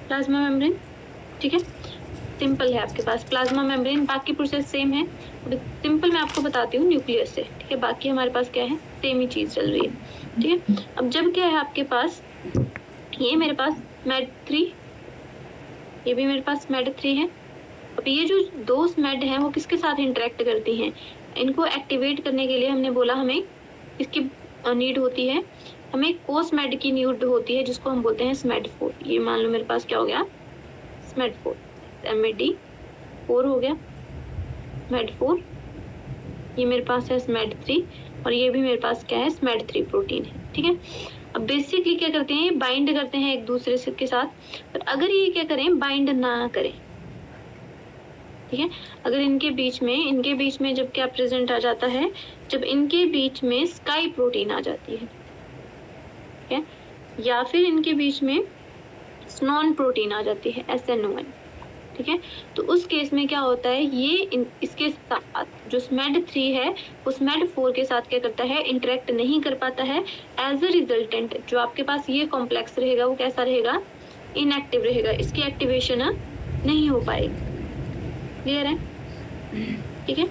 प्लाज्मा मेम्ब्रेन, ठीक है, सिंपल है आपके पास प्लाज्मा मेम्ब्रेन, बाकी प्रोसेस सेम है। सिंपल मैं आपको बताती हूँ न्यूक्लियस से, ठीक है, बाकी हमारे पास क्या है, सेम ही चीज चल रही है, ठीक है। अब जब क्या है आपके पास, ये मेरे पास स्मेड 3, ये भी मेरे पास स्मेड 3 है। अब ये जो दो स्मेड हैं वो किसके साथ इंटरेक्ट करती हैं, इनको एक्टिवेट करने के लिए हमने बोला हमें इसकी नीड होती है, हमें कोस्मेड की नीड होती है, जिसको हम बोलते हैं स्मेड 4। ये मान लो मेरे पास क्या हो गया, स्मेड 4, MAD 4 हो गया, स्मेड 4, ये मेरे पास है स्मेड 3, और ये भी मेरे पास क्या है, स्मेड 3 प्रोटीन है, ठीक है। अब बेसिकली क्या करते हैं, ये बाइंड करते हैं एक दूसरे से के साथ, पर अगर ये क्या करें, बाइंड ना करें, ठीक है, अगर इनके बीच में जब क्या प्रेजेंट आ जाता है, जब इनके बीच में स्काई प्रोटीन आ जाती है, ठीक है, या फिर इनके बीच में स्नॉन प्रोटीन आ जाती है, SNON, ठीक है, तो उस केस में क्या होता है, ये इसके साथ जो स्मेड 3 है वो स्मेड 4 के साथ क्या करता है, इंटरेक्ट नहीं कर पाता है। एज अ रिजल्टेंट जो आपके पास ये कॉम्प्लेक्स रहेगा वो कैसा रहेगा, इनएक्टिव रहेगा, इसकी एक्टिवेशन नहीं हो पाएगी, क्लियर है, ठीक है।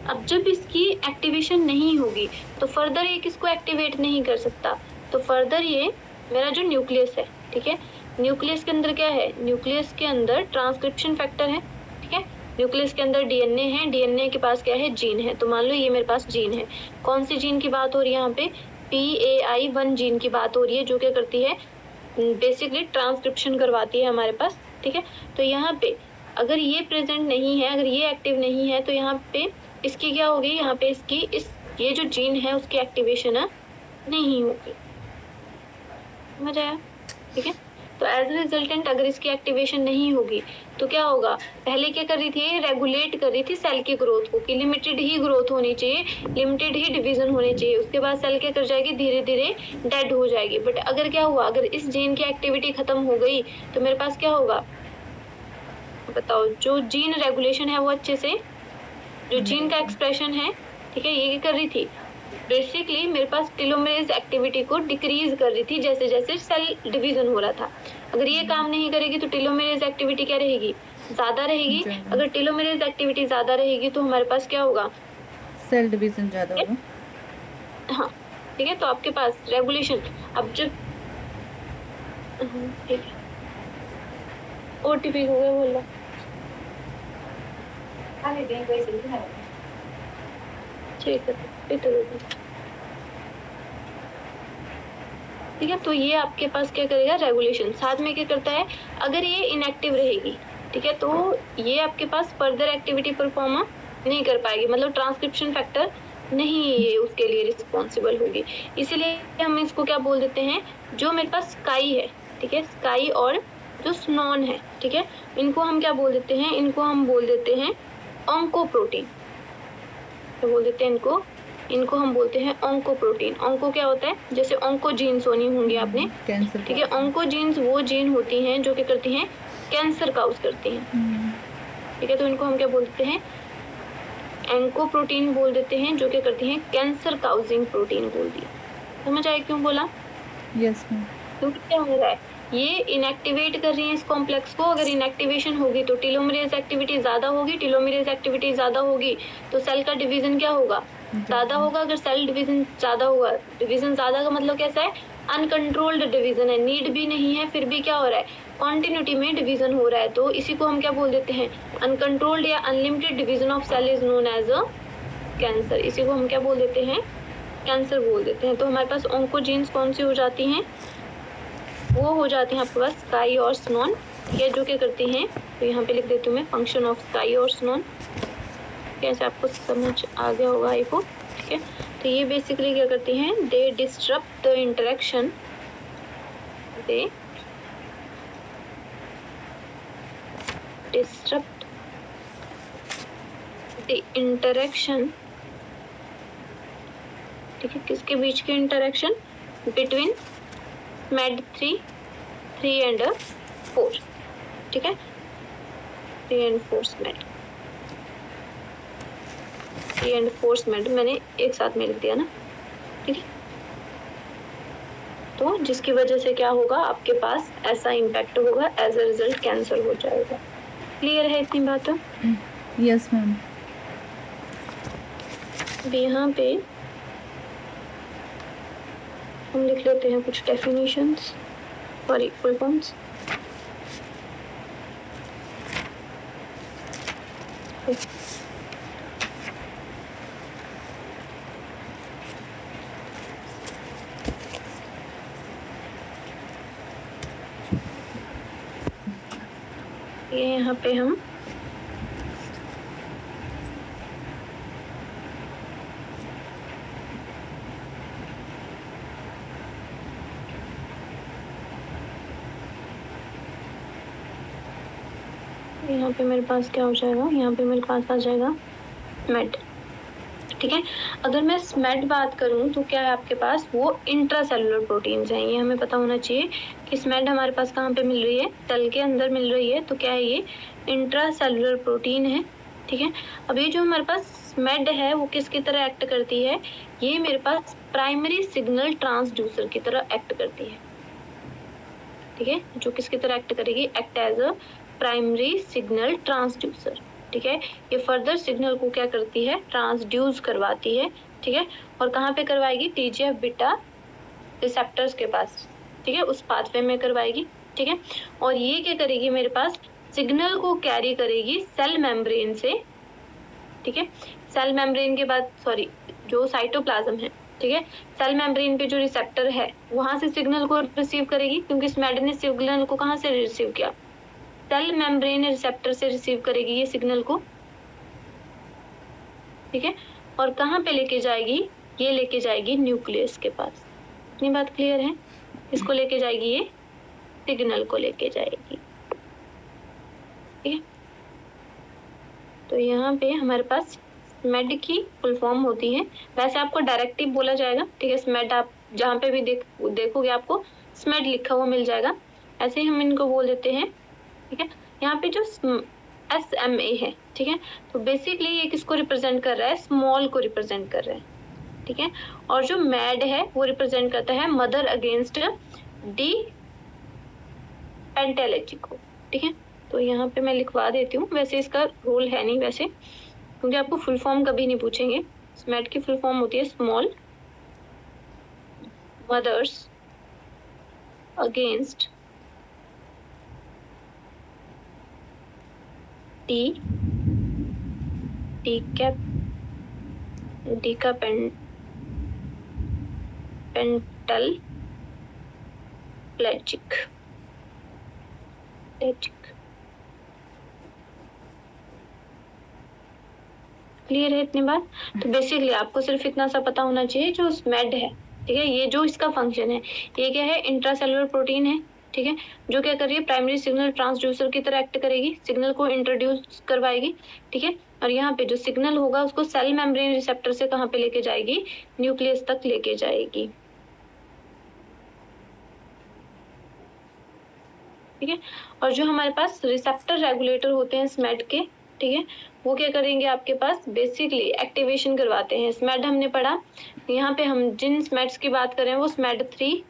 अब जब इसकी एक्टिवेशन नहीं होगी तो फर्दर ये किसको एक्टिवेट नहीं कर सकता, तो फर्दर ये मेरा जो न्यूक्लियस है, ठीक है, न्यूक्लियस के अंदर क्या है, न्यूक्लियस के अंदर ट्रांसक्रिप्शन फैक्टर है, ठीक है, न्यूक्लियस के अंदर DNA है, DNA के पास क्या है, जीन है, तो मान लो ये मेरे पास जीन है, कौन सी जीन की बात हो रही है यहाँ पे, PAI1 जीन की बात हो रही है, जो क्या करती है, बेसिकली ट्रांसक्रिप्शन करवाती है हमारे पास, ठीक है। तो यहाँ पे अगर ये प्रेजेंट नहीं है, अगर ये एक्टिव नहीं है, तो यहाँ पे इसकी क्या होगी, यहाँ पे इसकी ये जो जीन है उसकी एक्टिवेशन नहीं होगी, समझ आया, ठीक है। तो एज ए रिजल्टेंट अगर इसकी एक्टिवेशन नहीं होगी तो क्या होगा, पहले क्या कर रही थी, रेगुलेट कर रही थी सेल की ग्रोथ को, कि लिमिटेड ही ग्रोथ होनी चाहिए, लिमिटेड ही डिवीजन होने चाहिए, उसके बाद सेल क्या कर जाएगी, धीरे धीरे डेड हो जाएगी। बट अगर क्या हुआ, अगर इस जीन की एक्टिविटी खत्म हो गई तो मेरे पास क्या होगा, बताओ, जो जीन रेगुलेशन है वो अच्छे से, जो जीन का एक्सप्रेशन है, ठीक है, ये क्या कर रही थी, बेसिकली मेरे पास टेलोमेरेज एक्टिविटी को डिक्रीज कर रही थी, जैसे जैसे सेल डिवीजन हो रहा था। अगर ये काम नहीं करेगी तो टेलोमेरेज एक्टिविटी क्या रहेगी, ज्यादा रहेगी। अगर टेलोमेरेज एक्टिविटी ज्यादा रहेगी तो हमारे पास क्या होगा, सेल डिवीजन ज्यादा होगा, हाँ, ठीक है। तो आपके पास रेगुलेशन, अब जब ठीक है, OTP हो गया, बोल लो, ठीक है, ठीक है। तो ये आपके पास क्या करेगा, रेगुलेशन। साथ में क्या करता है, अगर ये इनएक्टिव रहेगी, ठीक है, तो ये आपके पास फर्दर एक्टिविटी परफॉर्म नहीं कर पाएगी, मतलब ट्रांसक्रिप्शन फैक्टर नहीं ये उसके लिए रिस्पॉन्सिबल होगी। इसीलिए हम इसको क्या बोल देते हैं, जो मेरे पास स्काई है, ठीक है, स्काई और जो स्नॉन है, ठीक है, इनको हम क्या बोल देते हैं, इनको हम बोल देते हैं ऑन्कोप्रोटीन। क्या बोल देते हैं इनको हम बोलते हैं ऑन्कोप्रोटीन। ऑन्को क्या होता है, जैसे ऑन्कोजीन्स होनी होंगी आपने, कैंसर ठीक है। ऑन्कोजीन्स वो जीन होती हैं जो क्या करती हैं, कैंसर काउज करती हैं, ठीक है। तो इनको हम क्या बोलते हैं, ऑन्कोप्रोटीन बोल देते हैं, जो क्या करती हैं, कैंसर काउजिंग प्रोटीन बोल दिया। समझ आए क्यों बोला? Yes ma'am. क्योंकि क्या हो रहा है, ये इनएक्टिवेट कर रही है इस कॉम्प्लेक्स को। अगर इनएक्टिवेशन होगी तो टेलोमेरेज एक्टिविटी ज्यादा होगी, टेलोमेरेज एक्टिविटी ज्यादा होगी तो सेल का डिवीजन क्या होगा, ज्यादा होगा। अगर सेल डिवीजन ज्यादा होगा, डिवीजन ज्यादा का मतलब कैसा है, अनकंट्रोल्ड डिवीजन है, नीड भी नहीं है, फिर भी क्या हो रहा है, कॉन्टिन्यूटी में डिवीजन हो रहा है। तो इसी को हम क्या बोल देते हैं, अनकंट्रोल्ड या unlimited division of cell is known as a cancer. इसी को हम क्या बोल देते हैं, कैंसर बोल देते हैं। तो हमारे पास ऑन्कोजीन्स कौन सी हो जाती हैं, वो हो जाती हैं आपके पास स्काई और स्नॉन, ठीक है, जो क्या करती हैं, तो यहाँ पे लिख देती हूँ मैं, फंक्शन ऑफ स्काई और स्नॉन। कैसे आपको समझ आ गया होगा आई होप, ठीक है। तो ये बेसिकली क्या करती हैं, they disturb the interaction, they disturb the interaction, ठीक है, किसके बीच के इंटरेक्शन, बिटवीन SMAD3 एंड 4, ठीक है, 3 एंड 4 SMAD, 3 एंड 4 SMAD मैंने एक साथ में लिख दिया ना, ठीक है। तो जिसकी वजह से क्या होगा, आपके पास ऐसा इम्पैक्ट होगा, एज अ रिजल्ट कैंसर हो जाएगा। क्लियर है इतनी बात? Yes ma'am. अब यहाँ पे हम लिख लेते हैं कुछ डेफिनेशंस, सॉरी फुल फॉर्म्स। ये यहाँ पे हम यहाँ पे मेरे पास क्या हो जाएगा, यहाँ पे मेरे पास आ जाएगा SMAD, ठीक है। अगर मैं SMAD बात करूं तो क्या है आपके पास, वो इंट्रासेलुलर प्रोटीन्स हैं। ये हमें पता होना चाहिए कि SMAD हमारे पास कहाँ पे मिल रही है, सेल के अंदर मिल रही है, तो क्या है, ये इंट्रासेलुलर प्रोटीन है, ठीक है। अब ये जो हमारे पास SMAD है वो किसकी तरह एक्ट करती है, ये मेरे पास प्राइमरी सिग्नल ट्रांसड्यूसर की तरह एक्ट करती है, ठीक है। जो किसकी तरह एक्ट करेगी, act as a primary signal transducer, ठीक है। ये फर्दर सिग्नल को क्या करती है, ट्रांसड्यूस करवाती है, ठीक है। और कहाँ पे करवाएगी, TGF बीटा रिसेप्टर्स के पास, ठीक है, उस पाथवे में करवाएगी, ठीक है। और ये क्या करेगी, मेरे पास सिग्नल को कैरी करेगी सेल मेम्ब्रेन से, ठीक है। सेल मेम्ब्रेन के बाद सॉरी जो साइटोप्लाज्म है, ठीक है, सेल मेम्ब्रेन पे जो रिसेप्टर है वहां से सिग्नल को रिसीव करेगी, क्योंकि SMAD ने सिग्नल को कहाँ से रिसीव किया, सेल मेम्ब्रेन रिसेप्टर से रिसीव करेगी ये सिग्नल को, ठीक है। और कहाँ पे लेके जाएगी, ये लेके जाएगी न्यूक्लियस के पास। इतनी बात क्लियर है? इसको लेके जाएगी, ये सिग्नल को लेके जाएगी, ठीक है। तो यहाँ पे हमारे पास SMAD की फुल फॉर्म होती है, वैसे आपको डायरेक्टिव बोला जाएगा, ठीक है। SMAD आप जहाँ पे भी देखोगे आपको SMAD लिखा हुआ मिल जाएगा, ऐसे ही हम इनको बोल देते हैं, ठीक है। यहाँ पे जो SMA है, ठीक है, तो बेसिकली ये किसको रिप्रेजेंट कर रहा है, स्मॉल को रिप्रेजेंट कर रहा है, ठीक है। और जो MAD है वो रिप्रेजेंट करता है मदर अगेंस्ट डी पेंटेलेजी को, ठीक है। तो यहाँ पे मैं लिखवा देती हूँ, वैसे इसका रोल है नहीं वैसे, क्योंकि आपको फुल फॉर्म कभी नहीं पूछेंगे। SMAD की फुल फॉर्म होती है small mothers against decapentaplegic. Clear है इतनी बात? तो बेसिकली आपको सिर्फ इतना सा पता होना चाहिए जो स्मेड है, ठीक है, ये जो इसका फंक्शन है, ये क्या है, इंट्रासेलुलर प्रोटीन है, ठीक है, जो क्या कर रही है, प्राइमरी सिग्नल ट्रांसड्यूसर की तरह एक्ट करेगी, सिग्नल को इंट्रोड्यूस करवाएगी, ठीक है, और यहाँ पे जो सिग्नल होगा उसको सेल मेम्ब्रेन रिसेप्टर से कहाँ पे लेके जाएगी, न्यूक्लियस तक लेके जाएगी, ठीक है। और जो हमारे पास रिसेप्टर रेगुलेटर होते हैं स्मेड के, ठीक है, वो क्या करेंगे, आपके पास बेसिकली एक्टिवेशन करवाते हैं। स्मेड हमने पढ़ा, यहाँ पे हम जिन स्मेड्स की बात करें वो स्मेड 3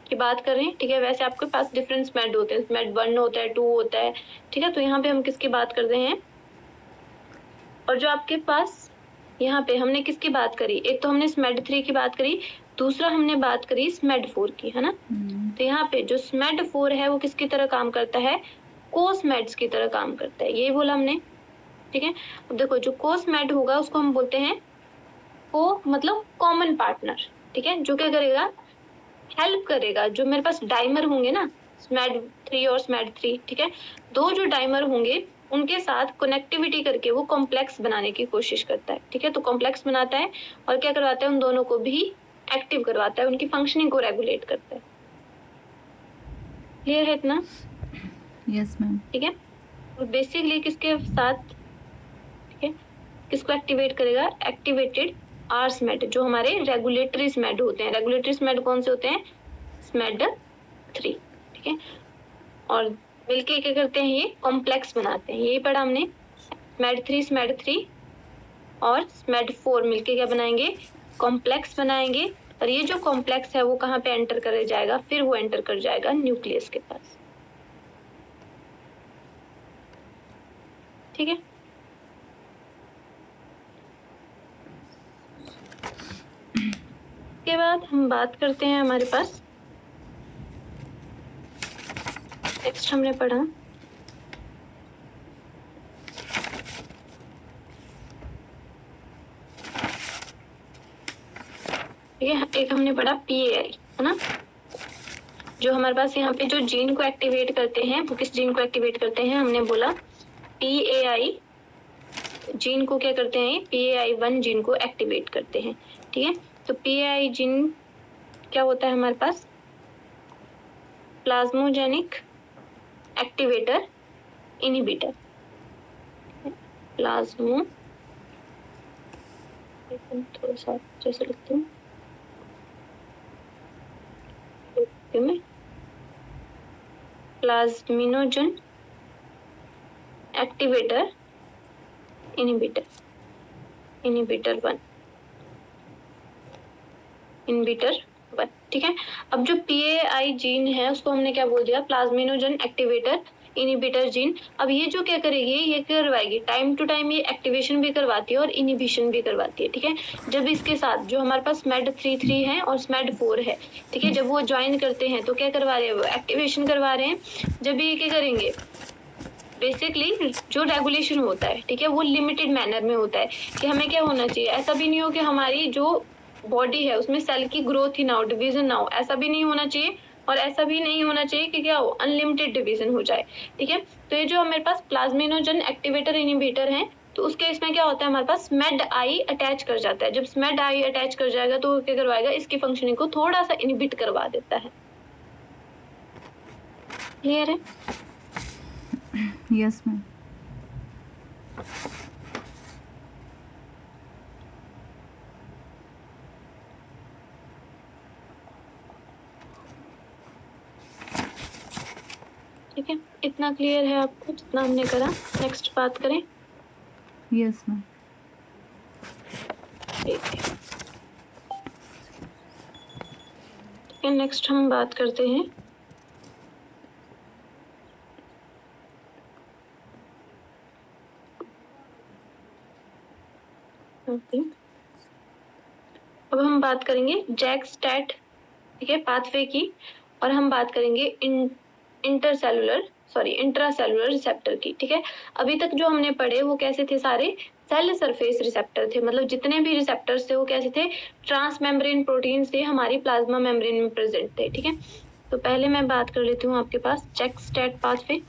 की बात करें, ठीक है, वैसे आपके पास डिफरेंट स्मेड होते हैं, स्मेड 1 होता है, 2 होता है, ठीक है, तो यहाँ पे हम किसकी बात करते हैं, और जो आपके पास यहाँ पे हमने किसकी बात करी, एक तो हमने स्मेड 3 की बात करी, दूसरा हमने बात करी स्मेड 4 की, है ना। तो यहाँ पे जो स्मेड 4 है वो किसकी तरह काम करता है, कोस्मेड्स की तरह काम करता है, यही बोला हमने, ठीक है। अब देखो जो कोस्मेड होगा उसको हम बोलते हैं को मतलब कॉमन पार्टनर, ठीक है, जो क्या करेगा, हेल्प करेगा, जो मेरे पास डाइमर होंगे ना, स्मेड 3 और स्मेड 3, ठीक है, दो जो डाइमर होंगे उनके साथ कनेक्टिविटी करके वो कॉम्प्लेक्स बनाने की कोशिश करता है, ठीक है, तो कॉम्प्लेक्स बनाता है और क्या करवाता है, उन दोनों को भी एक्टिव करवाता है, उनकी फंक्शनिंग को रेगुलेट करता है। क्लियर है इतना? Yes ma'am. ठीक है, तो बेसिकली किसके साथ, ठीक है, किसको एक्टिवेट करेगा, एक्टिवेटेड आर स्मेड, जो हमारे रेगुलेटरी स्मेड होते हैं। रेगुलेटरी स्मेड कौन से होते हैं, स्मेड 3, ठीक है, और मिलके क्या करते हैं, ये कॉम्प्लेक्स बनाते हैं, यही पढ़ा हमने, स्मेड 3 और स्मेड 4 मिलके क्या बनाएंगे, कॉम्प्लेक्स बनाएंगे, और ये जो कॉम्प्लेक्स है वो कहाँ पे एंटर कर जाएगा, फिर वो एंटर कर जाएगा न्यूक्लियस के पास, ठीक है। के बाद हम बात करते हैं, हमारे पास नेक्स्ट हमने पढ़ा ठीक है, एक हमने पढ़ा PAI, है ना, जो हमारे पास यहाँ पे जो जीन को एक्टिवेट करते हैं, वो किस जीन को एक्टिवेट करते हैं, हमने बोला PAI जीन को क्या करते हैं, PAI1 जीन को एक्टिवेट करते हैं, ठीक है। तो PAI जीन क्या होता है हमारे पास, प्लाज्मोजेनिक एक्टिवेटर इनहिबिटर, प्लाज्मो थोड़ा सा जैसे लिखती हूँ में, प्लाज्मिनोजन एक्टिवेटर इनहिबिटर 1, ठीक है। अब जो PAI जीन है उसको हमने क्या बोल दिया, प्लाज्मिनोजन एक्टिवेटर इनहिबिटर जीन। अब ये जो क्या करेगी, ये करवाएगी, टाइम टू टाइम ये एक्टिवेशन भी करवाती है और इनहिबिशन भी करवाती है, ठीक है। जब इसके साथ जो हमारे पास स्मेड 3 है और स्मेड 4 है, ठीक है, जब वो ज्वाइन करते हैं तो क्या करवा रहे हैं, वो एक्टिवेशन करवा रहे हैं। जब ये क्या करेंगे, बेसिकली जो रेगुलेशन होता है, ठीक है, वो लिमिटेड मैनर में होता है, कि हमें क्या होना चाहिए, ऐसा भी नहीं हो कि हमारी जो बॉडी है उसमें सेल की ग्रोथ ही ना हो, डिवीजन ना हो, ऐसा भी नहीं होना चाहिए, और ऐसा भी नहीं होना चाहिए कि क्या हो, अनलिमिटेड डिवीजन हो जाए, ठीक है। तो ये जो हमारे पास प्लाज्मिनोजन एक्टिवेटर इनहिबिटर है, तो उस केस में क्या होता है, हमारे पास स्मेड आई अटैच कर जाता है। जब स्मेड आई अटैच कर जाएगा तो क्या करवाएगा, इसकी फंक्शनिंग को थोड़ा सा इनहिबिट करवा देता है। क्लियर है? Yes ma'am. ठीक है, इतना क्लियर है आपको जितना हमने करा। नेक्स्ट बात करें। Yes ma'am. ठीक है, नेक्स्ट हम बात करते हैं अब हम बात करेंगे जैक-स्टैट, ठीक है, पाथवे की, और हम बात करेंगे इंट्रासेलुलर रिसेप्टर की, ठीक है। अभी तक जो हमने पढ़े वो कैसे थे, सारे सेल सरफेस रिसेप्टर थे, मतलब जितने भी रिसेप्टर्स थे वो कैसे थे, ट्रांसमेम्ब्रेन प्रोटीन से हमारी प्लाज्मा मेम्ब्रेन में प्रेजेंट थे। ठीक है, तो पहले मैं बात कर लेती हूँ आपके पास चेक स्टैट पाथवे।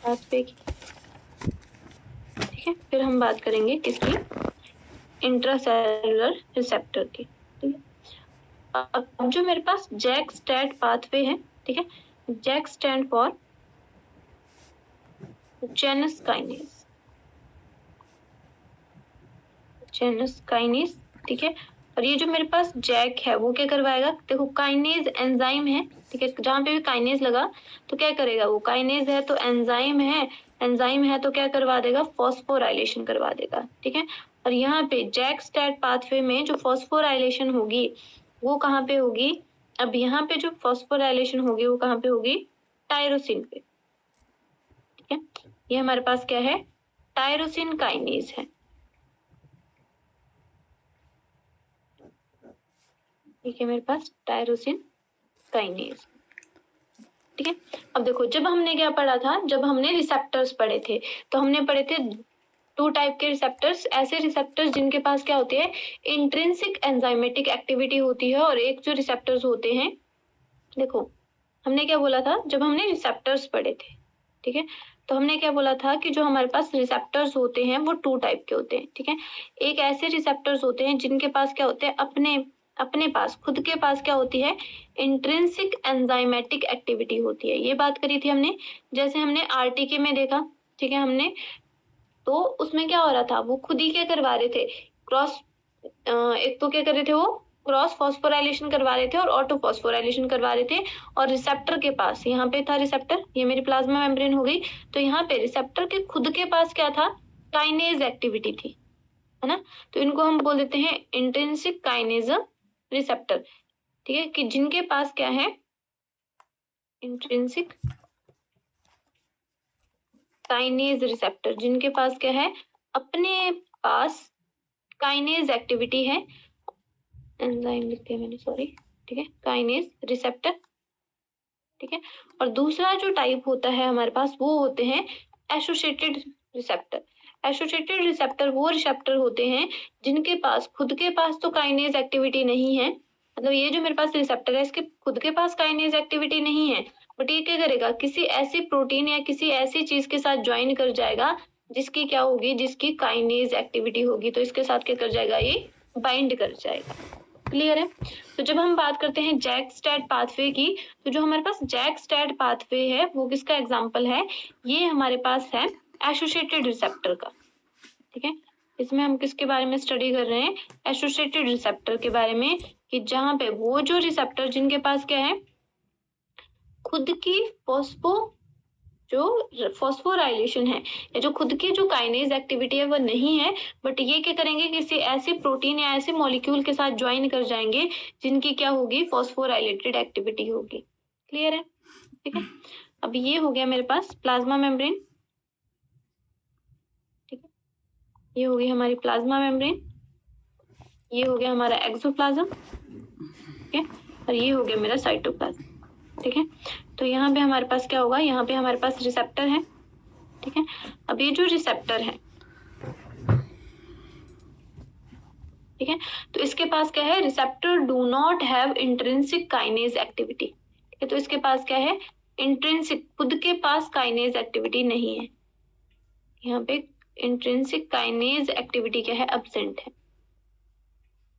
पाथवे की, ठीक है, फिर हम बात करेंगे किसकी, इंट्रासेलुलर रिसेप्टर की। ठीक है, अब जो मेरे पास जैक स्टैट पाथवे है, ठीक है, JAK stand for Janus kinase, Janus kinase. ठीक है, और ये जो मेरे पास जैक है वो क्या करवाएगा, देखो काइनेज एंजाइम है, ठीक है, जहां पे भी काइनेज लगा तो क्या करेगा, वो काइनेज है तो एंजाइम है, एंजाइम है तो क्या करवा देगा, फॉस्फोराइलेशन करवा देगा। ठीक है, और यहाँ पे जैक स्टैट पाथवे में जो फॉस्फोराइलेशन होगी वो कहाँ पे होगी, अब यहाँ पे जो फॉस्फोराइलेशन होगी वो कहाँ पे होगी, टायरोसिन पे। ठीक है, ये हमारे पास क्या है, टायरोसिन काइनेज है। ठीक है, मेरे पास टायरोसिन काइनेज। ठीक है, अब देखो जब हमने क्या पढ़ा था, जब हमने रिसेप्टर्स पढ़े थे तो हमने पढ़े थे 2 टाइप के रिसेप्टर्स, ऐसे रिसेप्टर्स जिनके पास क्या होते हैं, इंट्रिंसिक एंजाइमेटिक एक्टिविटी होती है, और एक जो रिसेप्टर्स होते हैं, देखो हमने क्या बोला था जब हमने रिसेप्टर्स पढ़े थे, ठीक है, तो हमने क्या बोला था कि जो हमारे पास रिसेप्टर्स होते हैं वो 2 टाइप के होते हैं। ठीक है, एक ऐसे रिसेप्टर्स होते हैं जिनके पास क्या होते हैं, अपने पास खुद के पास क्या होती है, इंट्रिंसिक एंजाइमेटिक एक्टिविटी होती है। ये बात करी थी हमने, जैसे हमने आरटीके में देखा, ठीक है, हमने तो उसमें क्या हो रहा था, वो खुद ही क्या करवा रहे थे, क्रॉस एक तो क्या कर रहे थे, वो क्रॉस फॉस्फोराइलेशन करवा रहे थे और ऑटो फॉस्फोराइलेशन करवा रहे थे, और रिसेप्टर के पास, यहाँ पे था रिसेप्टर, ये मेरी प्लाज्मा मेम्ब्रेन हो गई, तो यहाँ पे रिसेप्टर के खुद के पास क्या था, काइनेज एक्टिविटी थी, है ना, तो इनको हम बोल देते हैं इंट्रिंसिक काइनेज रिसेप्टर। ठीक है, कि जिनके पास क्या है, इंट्रिंसिक काइनेज रिसेप्टर, जिनके पास क्या है, अपने पास काइनेज एक्टिविटी है, एंजाइम लिख दिया मैंने, सॉरी। ठीक है, काइनेज रिसेप्टर। ठीक है, और दूसरा जो टाइप होता है हमारे पास वो होते हैं एसोसिएटेड रिसेप्टर। एसोसिएटेड रिसेप्टर वो रिसेप्टर होते हैं जिनके पास खुद के पास तो काइनेज एक्टिविटी नहीं है, मतलब ये जो मेरे पास रिसेप्टर है इसके खुद के पास काइनेज एक्टिविटी नहीं है, बट ये क्या करेगा, किसी ऐसी प्रोटीन या किसी ऐसी चीज के साथ ज्वाइन कर जाएगा जिसकी क्या होगी, जिसकी काइनेज एक्टिविटी होगी, तो इसके साथ क्या कर जाएगा, ये बाइंड कर जाएगा। क्लियर है, तो जब हम बात करते हैं जैक स्टैट पाथवे की, तो जो हमारे पास जैक स्टैट पाथवे है वो किसका एग्जांपल है, ये हमारे पास है एसोसिएटेड रिसेप्टर का। ठीक है, इसमें हम किसके बारे में स्टडी कर रहे हैं, एसोसिएटेड रिसेप्टर के बारे में, कि जहां पे वो जो रिसेप्टर जिनके पास क्या है, खुद की फॉस्फोराइलेशन है, या जो खुद की जो काइनेज एक्टिविटी है वो नहीं है, बट ये क्या करेंगे, किसी ऐसे प्रोटीन या ऐसे मॉलिक्यूल के साथ ज्वाइन कर जाएंगे जिनकी क्या होगी, फॉस्फोराइलेटेड एक्टिविटी होगी। क्लियर है, ठीक है, अब ये हो गया मेरे पास प्लाज्मा मेम्ब्रेन। ठीक है, ये हो गई हमारी प्लाज्मा मेम्ब्रेन, ये हो गया हमारा एक्सोप्लाज्म, ठीक है, और ये हो गया मेरा साइटोप्लाज्म। ठीक है, तो यहाँ पे हमारे पास क्या होगा, यहाँ पे हमारे पास रिसेप्टर है। ठीक है, अब ये जो रिसेप्टर है, ठीक है, तो इसके पास क्या है, receptor do not have intrinsic kinase activity. ठीक है, तो इसके पास क्या है, इंट्रिंसिक खुद के पास काइनेज एक्टिविटी नहीं है, यहाँ पे इंट्रिंसिक काइनेज एक्टिविटी क्या है, एब्सेंट है,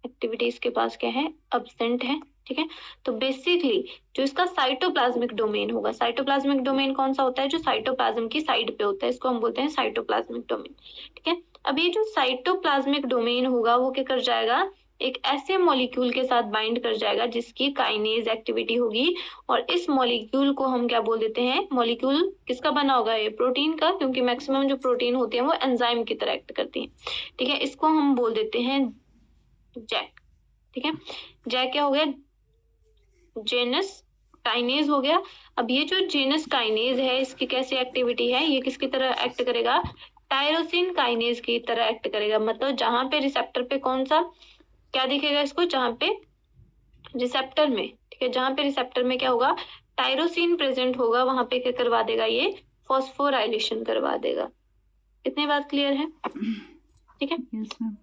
एक्टिविटी इसके पास क्या है, एब्सेंट है। ठीक है, तो बेसिकली जो इसका साइटोप्लाज्मिक डोमेन होगा, साइटोप्लाज्मिक डोमेन कौन सा होता है, जो साइटोप्लाज्म की साइड पे होता है, इसको हम बोलते हैं साइटोप्लाज्मिक डोमेन। ठीक है, अब ये जो साइटोप्लाज्मिक डोमेन होगा वो क्या कर जाएगा, एक ऐसे मॉलिक्यूल के साथ बाइंड कर जाएगा जिसकी काइनेज एक्टिविटी होगी, और इस मॉलिक्यूल को हम क्या बोल देते हैं, मॉलिक्यूल किसका बना होगा, ये प्रोटीन का, क्योंकि मैक्सिमम जो प्रोटीन होती है वो एंजाइम की तरह एक्ट करती है। ठीक है, इसको हम बोल देते हैं जैक। ठीक है, जैक क्या हो गया, जेनस काइनेज हो गया। अब ये जो जेनस काइनेज है इसकी कैसी एक्टिविटी है, ये किसकी तरह एक्ट करेगा, टायरोसिन काइनेज की तरह एक्ट करेगा, मतलब जहां पे रिसेप्टर पे कौन सा क्या दिखेगा इसको, जहां पे रिसेप्टर में, ठीक है, जहां पे रिसेप्टर में क्या होगा, टायरोसिन प्रेजेंट होगा वहां पे क्या करवा देगा, ये फॉस्फोराइलेशन करवा देगा। इतनी बात क्लियर है? ठीक है। Yes ma'am.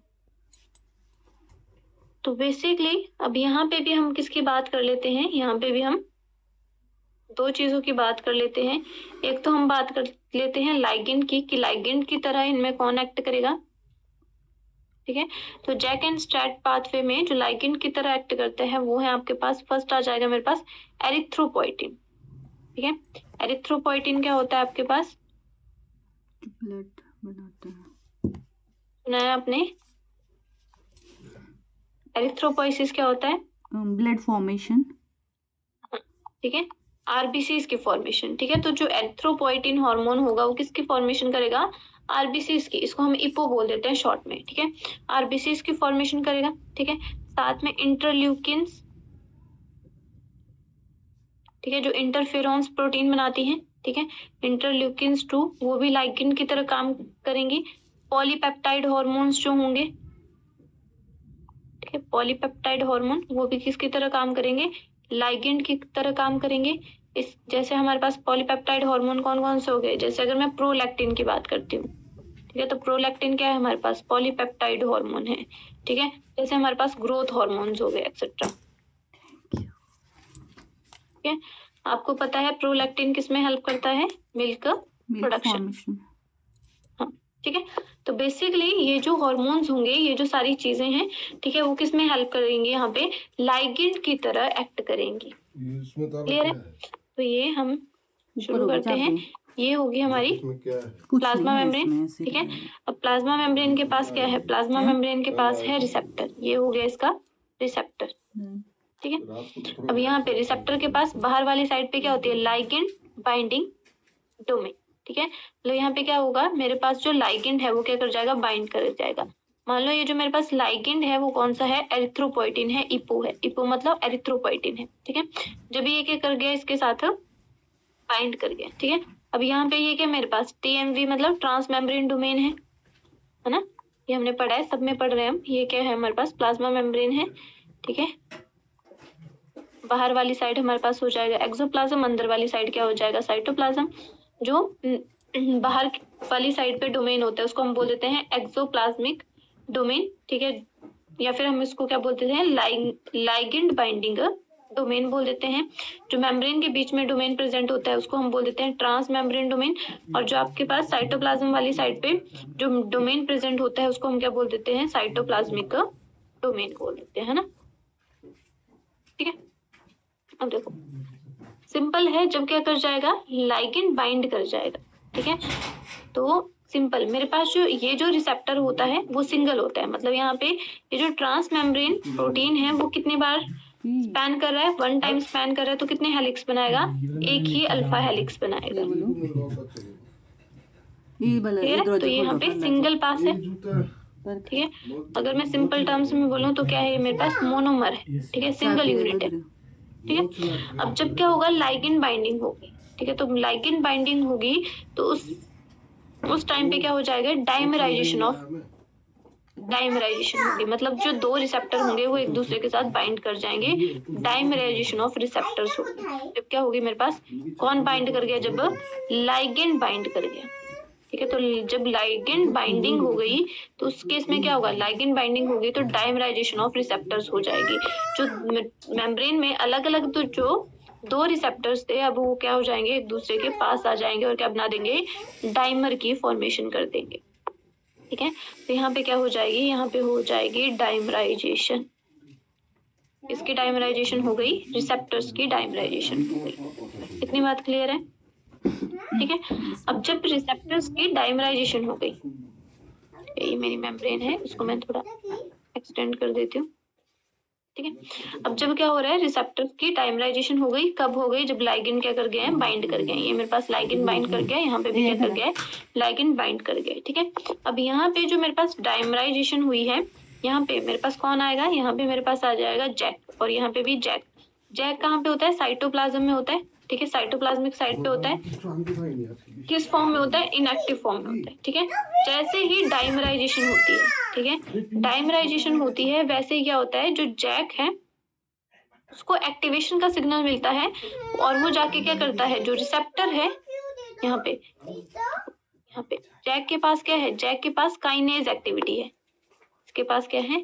तो बेसिकली अब यहाँ पे भी हम किसकी बात कर लेते हैं, यहाँ पे भी हम दो चीजों की बात कर लेते हैं। एक तो हम बात कर लेते हैं लाइगेंड की, कि लाइगेंड की तरह इनमें कौन एक्ट करेगा। ठीक है, तो जैक एंड स्ट्रैट पाथवे में जो लाइगेंड की तरह एक्ट करते हैं वो है आपके पास, फर्स्ट आ जाएगा मेरे पास एरिथ्रोपोइटिन। ठीक है, एरिथ्रोपोइटिन क्या होता है आपके पास, ब्लड बनाता है। सुना है आपने? एरिथ्रोपोइसिस क्या होता है? Blood formation. ठीक है, आरबीसीज की फॉर्मेशन। ठीक है, तो जो एरिथ्रोपोइटिन हार्मोन होगा वो किसकी फॉर्मेशन करेगा, आरबीसीज की। इसको हम इपो बोल देते हैं शॉर्ट में। ठीक है, आरबीसीज की फॉर्मेशन करेगा। ठीक है, साथ में इंटरल्यूकिन्स, ठीक है, जो इंटरफेरॉन्स प्रोटीन बनाती हैं। ठीक है, इंटरल्यूकिन्स 2 वो भी लाइगेंड की तरह काम करेंगी। पॉलीपेप्टाइड हॉर्मोन्स जो होंगे, ठीक है, पॉलीपेप्टाइड हार्मोन वो भी किसकी तरह काम करेंगे, लाइगेंड की तरह काम करेंगे। इस जैसे हमारे पास पॉलीपेप्टाइड हार्मोन कौन कौन से हो गए, जैसे अगर मैं प्रोलैक्टिन की बात करती हूँ, ठीक है, तो प्रोलैक्टिन क्या है हमारे पास, पॉलीपेप्टाइड हार्मोन है। ठीक है, जैसे हमारे पास ग्रोथ हार्मोन्स हो गए एक्सेट्रा। ठीक है, आपको पता है प्रोलैक्टिन किसमें हेल्प करता है, मिल्क प्रोडक्शन। हाँ, ठीक है, तो बेसिकली ये जो हार्मोन्स होंगे, ये जो सारी चीजें हैं, ठीक है, वो किसमें हेल्प करेंगी, यहाँ पे लाइगेंड की तरह एक्ट करेंगी। क्लियर है? तो ये हम शुरू करते हैं। ये होगी हमारी प्लाज्मा मेम्ब्रेन। ठीक है, अब प्लाज्मा मेम्ब्रेन के पास क्या है, प्लाज्मा मेम्ब्रेन के पास है रिसेप्टर। ये हो गया इसका रिसेप्टर। ठीक है, अब यहाँ पे रिसेप्टर के पास बाहर वाली साइड पे क्या होती है, लाइगेंड बाइंडिंग डोमेन। ठीक है, तो यहाँ पे क्या होगा, मेरे पास जो लाइगेंड है वो क्या कर जाएगा, बाइंड कर जाएगा। मान लो ये जो मेरे पास लाइगेंड है वो कौन सा है, एरिथ्रोपोइटिन है, इपो है। इपो मतलब एरिथ्रोपोइटिन है। ठीक है, जब ये क्या कर गया, इसके साथ बाइंड कर गया। ठीक है, अब यहाँ पे ये क्या मेरे पास टीएमवी मतलब ट्रांस मेम्ब्रेन डोमेन है ना, ये हमने पढ़ा है, सब में पढ़ रहे हैं हम। ये क्या है हमारे पास, प्लाज्मा मेम्ब्रेन है। ठीक है, बाहर वाली साइड हमारे पास हो जाएगा एक्सोप्लाज्म, अंदर वाली साइड क्या हो जाएगा, साइटोप्लाज्म। जो बाहर वाली साइड पे डोमेन होता है उसको हम बोल देते हैं एक्सोप्लाज्मिक डोमेन। ठीक है, या फिर हम इसको क्या बोलते हैं, लाइगेंड बाइंडिंग डोमेन बोल देते हैं। जो मेम्ब्रेन के बीच में डोमेन प्रेजेंट होता है उसको हम बोल देते हैं ट्रांस मेम्ब्रेन डोमेन। और जो आपके पास साइटोप्लाज्म वाली साइड पे जो डोमेन प्रेजेंट होता है उसको हम क्या बोल देते हैं, साइटोप्लाज्मिक डोमेन बोल देते हैं, है ना। ठीक है, अब देखो सिंपल है, जब क्या कर जाएगा, लाइगेंड बाइंड कर जाएगा। ठीक है, तो सिंपल मेरे पास जो ये जो रिसेप्टर होता है वो सिंगल होता है, मतलब यहाँ पे ये जो ट्रांस मेम्ब्रेन प्रोटीन है वो कितनी बार स्पैन कर रहा है, 1 टाइम स्पैन कर रहा है, तो कितने हेलिक्स बनाएगा, एक ही अल्फा हेलिक्स बनाएगा। ठीक है, तो ये यहाँ पे सिंगल पास है। ठीक है, अगर मैं सिंपल टर्म्स में बोलूँ तो क्या है, ये मेरे पास मोनोमर है। ठीक है, सिंगल यूनिट है। ठीक है, अब जब क्या होगा, लाइगेंड बाइंडिंग होगी। ठीक है, तो लाइगेंड बाइंडिंग होगी तो उस टाइम पे क्या हो जाएगा, डाइमराइजेशन होगी, मतलब जो दो रिसेप्टर होंगे वो एक दूसरे के साथ बाइंड कर जाएंगे, डाइमराइजेशन ऑफ रिसेप्टर्स होगी। जब क्या होगी मेरे पास, कौन बाइंड कर गया, जब लाइगेंड बाइंड कर गया। ठीक है, तो जब लाइगेंड बाइंडिंग हो गई तो उस केस में क्या होगा, लाइगेंड बाइंडिंग होगी तो डाइमराइजेशन ऑफ रिसेप्टर्स हो जाएगी। जो मेम्ब्रेन में अलग अलग तो जो दो रिसेप्टर्स थे अब वो क्या हो जाएंगे, एक दूसरे के पास आ जाएंगे और क्या बना देंगे, डाइमर की फॉर्मेशन कर देंगे। ठीक है, तो यहाँ पे क्या हो जाएगी, यहाँ पे हो जाएगी डाइमराइजेशन। इसकी डाइमराइजेशन हो गई, रिसेप्टर्स की डाइमराइजेशन हो गई। इतनी बात क्लियर है? ठीक है, अब जब रिसेप्टर्स की डाइमराइजेशन हो गई, ये मेरी मेम्ब्रेन है, इसको मैं थोड़ा एक्सटेंड कर देती हूँ। ठीक है, अब जब क्या हो रहा है, रिसेप्टर्स की डाइमराइजेशन हो गई, कब हो गई, जब लाइगेंड क्या कर गए हैं, बाइंड कर गए हैं। ये मेरे पास लाइगेंड बाइंड कर गया, यहाँ पे भी क्या कर गया है, लाइगेंड बाइंड कर गया। ठीक है, अब यहाँ पे जो मेरे पास डाइमराइजेशन हुई है, यहाँ पे मेरे पास कौन आएगा, यहाँ पे मेरे पास आ जाएगा जैक, और यहाँ पे भी जैक। जैक कहाँ पे होता है, साइटोप्लाज्म में होता है। ठीक है, साइटोप्लाज्मिक साइड पे होता है। किस फॉर्म में होता है, इनएक्टिव फॉर्म में होता है। ठीक है, जैसे ही डाइमराइजेशन होती है, ठीक है, डाइमराइजेशन होती है, वैसे ही क्या होता है, जो जैक है उसको एक्टिवेशन का सिग्नल मिलता है और वो जाके क्या करता है, जो रिसेप्टर है यहाँ पे जैक के पास क्या है, जैक के पास काइनेज एक्टिविटी है, इसके पास क्या है,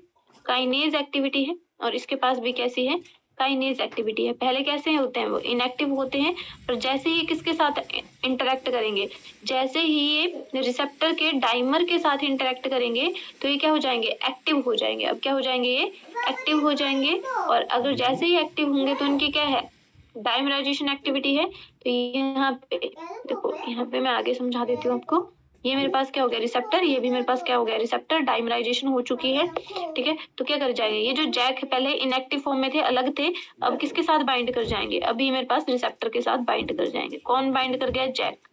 काइनेज एक्टिविटी है, और इसके पास भी कैसी है, काइनेज एक्टिविटी है। पहले कैसे होते हैं, वो इनएक्टिव होते हैं, पर जैसे ही किसके साथ इंटरेक्ट करेंगे, जैसे ही ये रिसेप्टर के डाइमर के साथ इंटरेक्ट करेंगे तो ये क्या हो जाएंगे, एक्टिव हो जाएंगे। अब क्या हो जाएंगे, ये एक्टिव हो जाएंगे, और अगर जैसे ही एक्टिव होंगे तो इनकी क्या है, डाइमराइजेशन एक्टिविटी है। तो यहाँ पे देखो, यहाँ पे मैं आगे समझा देती हूँ आपको। ये मेरे पास क्या हो गया, रिसेप्टर, ये भी मेरे पास क्या हो गया, रिसेप्टर, डाइमराइजेशन हो चुकी है, ठीक है। तो क्या कर जाएंगे, ये जो जैक है पहले इनएक्टिव फॉर्म में थे, अलग थे, अब किसके साथ बाइंड कर जाएंगे, अभी मेरे पास रिसेप्टर के साथ बाइंड कर जाएंगे। कौन बाइंड कर गया, जैक,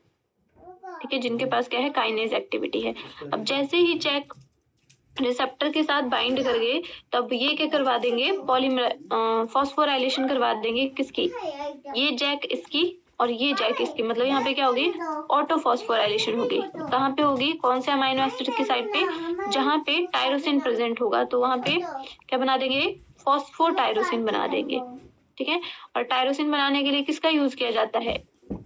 ठीक है, जिनके पास क्या है, काइनेज एक्टिविटी है। अब जैसे ही जैक रिसेप्टर के साथ बाइंड कर गए, तब ये क्या करवा देंगे, पॉलीमर फॉस्फोराइलेशन करवा देंगे, किसकी, ये जैक इसकी और ये जैक इसकी, मतलब यहाँ पे क्या होगी, ऑटो फॉस्फोराइलेशन होगी। कहाँ पे होगी, कौन से अमाइनो एसिड की साइड पे, जहाँ पे टायरोसिन प्रेजेंट होगा, तो वहां पे क्या बना देंगे, फॉस्फोटायरोसिन बना देंगे, ठीक है। और टायरोसिन बनाने के लिए किसका यूज किया जाता है,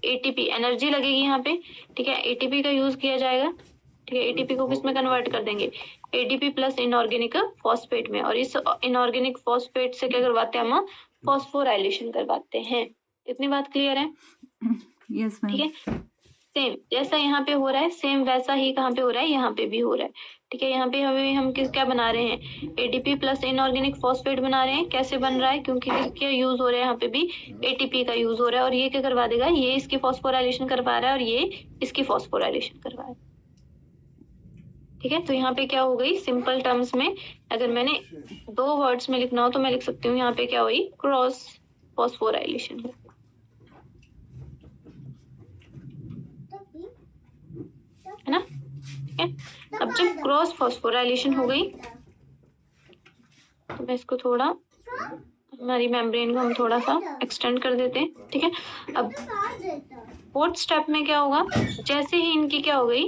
एटीपी, एनर्जी लगेगी यहाँ पे, ठीक है, एटीपी का यूज किया जाएगा, ठीक है। एटीपी को किस में कन्वर्ट कर देंगे, एडीपी प्लस इनऑर्गेनिक फॉस्फेट में, और इस इनऑर्गेनिक फॉस्फेट से क्या करवाते हैं हम, फॉस्फोराइलेशन करवाते हैं। इतनी बात क्लियर है, यस मैम। ठीक है। सेम जैसा यहाँ पे हो रहा है, सेम वैसा ही कहाँ पे हो रहा है, यहाँ पे भी हो रहा है, ठीक है। यहाँ पे हम क्या बना रहे हैं, एडीपी प्लस इनऑर्गेनिक फॉस्फेट बना रहे हैं। कैसे बन रहा है, क्योंकि किसका यूज हो रहा है, यहाँ पे भी एटीपी का यूज हो रहा है, और ये क्या करवा देगा, ये इसकी फॉस्फोराइलेशन करवा रहा है और ये इसकी फॉस्फोराइलेशन करवा रहा है, ठीक है। तो यहाँ पे क्या हो गई, सिंपल टर्म्स में अगर मैंने 2 वर्ड्स में लिखना हो तो मैं लिख सकती हूँ, यहाँ पे क्या हुई, क्रॉस फॉस्फोराइलेशन, है ना, ठीक है। अब जब क्रॉस फॉस्फोराइलेशन हो गई तो मैं इसको थोड़ा, हमारी मेम्ब्रेन को हम थोड़ा सा एक्सटेंड कर देते हैं, ठीक है। अब 4th स्टेप में क्या होगा, जैसे ही इनकी क्या हो गई,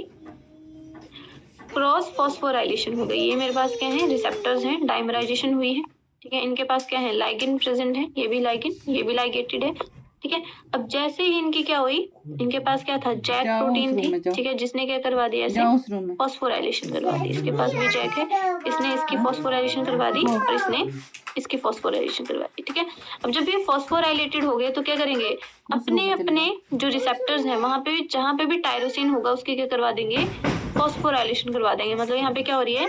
क्रॉस फॉस्फोराइलेशन हो गई, ये मेरे पास क्या है, रिसेप्टर्स हैं, डाइमराइजेशन हुई है, ठीक है। इनके पास क्या है, लाइगेंड प्रेजेंट है, ये भी लाइगेंड, ये भी लाइगेटेड है, ठीक है। अब जैसे ही इनकी क्या हुई, इनके पास क्या था, जैक प्रोटीन थी, ठीक है, जिसने क्या करवा दिया, ऐसे फॉस्फोराइलेशन करवा दी। इसके पास भी जैक है, इसने इसकी फॉस्फोराइलेशन करवा दी और इसने इसकी फॉस्फोराइलेशन करवा दी, ठीक है। अब जब ये फॉस्फोराइलेटेड हो गए तो क्या करेंगे, अपने अपने जो रिसेप्टर्स हैं वहां पे, जहां पे भी टायरोसिन होगा उसकी क्या करवा देंगे, फॉस्फोराइलेशन करवा देंगे। मतलब यहाँ पे क्या हो रही है,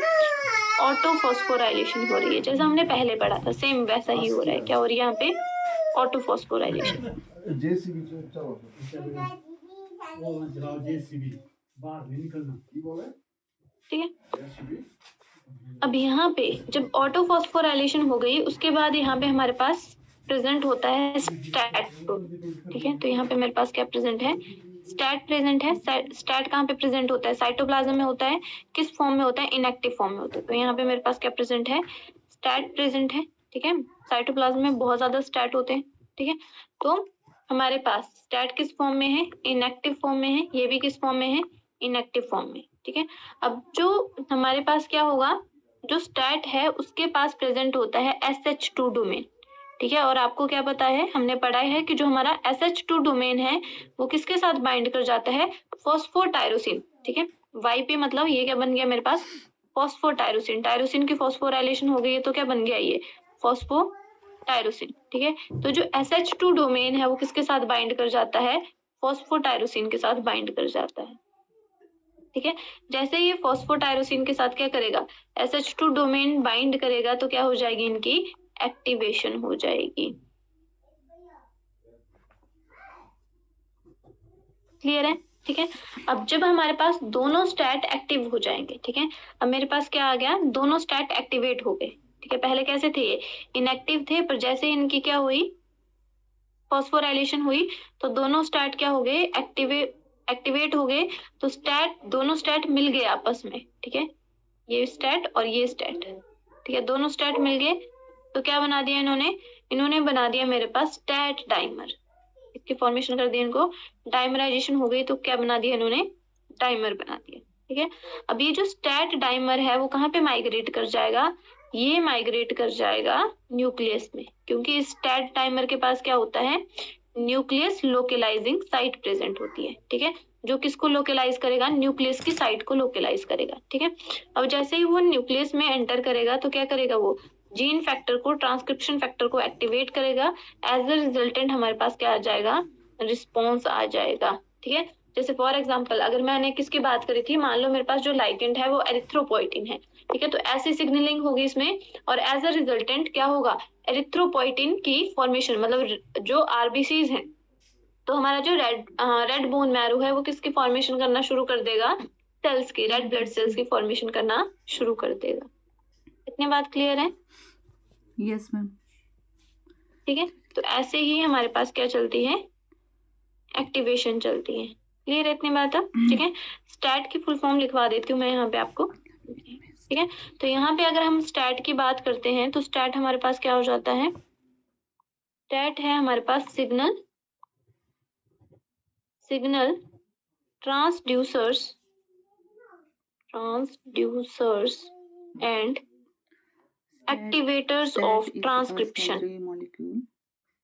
ऑटो फॉस्फोराइलेशन हो रही है, जैसा हमने पहले पढ़ा था, सेम वैसा ही हो रहा है। क्या हो रही है यहाँ पे, ऑटो फॉस्फोराइलेशन, ठीक है। अब यहाँ पे जब ऑटो फॉस्फोराइलेशन हो गई, उसके बाद यहाँ पे हमारे पास प्रेजेंट होता है स्टैट, ठीक है। तो यहाँ पे मेरे पास क्या प्रेजेंट है, स्टैट प्रेजेंट है। स्टैट कहाँ पे प्रेजेंट होता है, साइटोप्लाज्म में होता है। किस फॉर्म में होता है, इनएक्टिव फॉर्म में होता है। तो यहाँ पे मेरे पास क्या प्रेजेंट है, स्टैट प्रेजेंट है, ठीक है। साइटोप्लाज्म में बहुत ज्यादा स्टैट होते हैं, ठीक है। तो हमारे पास स्टैट किस फॉर्म में है, इनएक्टिव फॉर्म में है, ये भी किस फॉर्म में है, इनएक्टिव फॉर्म में, ठीक है। अब जो हमारे पास क्या होगा, जो स्टैट है उसके पास प्रेजेंट होता है SH2 डोमेन, ठीक है। और आपको क्या पता है, हमने पढ़ा है कि जो हमारा SH2 डोमेन है वो किसके साथ बाइंड कर जाता है, फॉस्फोटायरोसिन, ठीक है। वाई पे मतलब ये क्या बन गया मेरे पास, फॉस्फोटायरोसिन। टायरोसिन की फॉस्फोराइलेशन हो गई है तो क्या बन गया, ये फॉस्फोटायरोसिन, ठीक है। तो जो SH2 डोमेन है वो किसके साथ बाइंड कर जाता है, फॉस्फोटायरोसिन के साथ बाइंड कर जाता है, ठीक है। जैसे ये फॉस्फोटायरोसिन के साथ क्या करेगा, SH2 डोमेन बाइंड करेगा तो क्या हो जाएगी, इनकी एक्टिवेशन हो जाएगी। क्लियर है, ठीक है। अब जब हमारे पास दोनों स्टैट एक्टिव हो जाएंगे, ठीक है। अब मेरे पास क्या आ गया, दोनों स्टैट एक्टिवेट हो गए, ठीक है। पहले कैसे थे, ये इनएक्टिव थे, पर जैसे इनकी क्या हुई, फॉस्फोराइलेशन हुई तो दोनों स्टैट क्या हो गए, एक्टिवेट हो गए। तो स्टैट, दोनों स्टैट मिल गए आपस में, ठीक है। ये स्टैट और ये स्टैट, ठीक है, दोनों स्टैट मिल गए तो क्या बना दिया इन्होंने बना दिया मेरे पास स्टैट डाइमर। इसकी फॉर्मेशन कर दी इनको, डाइमराइजेशन हो गई तो क्या बना दिया इन्होंने, डाइमर बना दिया, ठीक है। अब ये जो स्टैट डाइमर है वो कहाँ पे माइग्रेट कर जाएगा, ये माइग्रेट कर जाएगा न्यूक्लियस में, क्योंकि इस टैड टाइमर के पास क्या होता है, न्यूक्लियस लोकेलाइजिंग साइट प्रेजेंट होती है, ठीक है, जो किसको लोकेलाइज करेगा, न्यूक्लियस की साइट को लोकेलाइज करेगा, ठीक है। अब जैसे ही वो न्यूक्लियस में एंटर करेगा तो क्या करेगा, वो जीन फैक्टर को, ट्रांसक्रिप्शन फैक्टर को एक्टिवेट करेगा। एज अ रिजल्टेंट हमारे पास क्या आ जाएगा, रिस्पॉन्स आ जाएगा, ठीक है। जैसे फॉर एग्जाम्पल अगर मैंने किसकी बात करी थी, मान लो मेरे पास जो लाइगेंड है वो एरिथ्रोपोइटिन है, ठीक है, तो ऐसी सिग्नलिंग होगी इसमें, और एज अ रिजल्टेंट क्या होगा, एरिथ्रोपोइटिन की फॉर्मेशन, मतलब जो आरबीसीज हैं, तो हमारा जो रेड बोन मैरो है वो किसकी फॉर्मेशन करना शुरू कर देगा, सेल्स की, रेड ब्लड सेल्स की फॉर्मेशन करना शुरू कर देगा। इतनी बात क्लियर है? Yes ma'am. ठीक है, तो ऐसे ही हमारे पास क्या चलती है, एक्टिवेशन चलती है। क्लियर है इतनी बात अब? ठीक है, स्टैट की फुल फॉर्म लिखवा देती हूँ मैं यहाँ पे आपको, ठीक है। तो यहाँ पे अगर हम स्टैट की बात करते हैं तो स्टैट हमारे पास क्या हो जाता है, स्टैट है हमारे पास signal transducers and activators of transcription,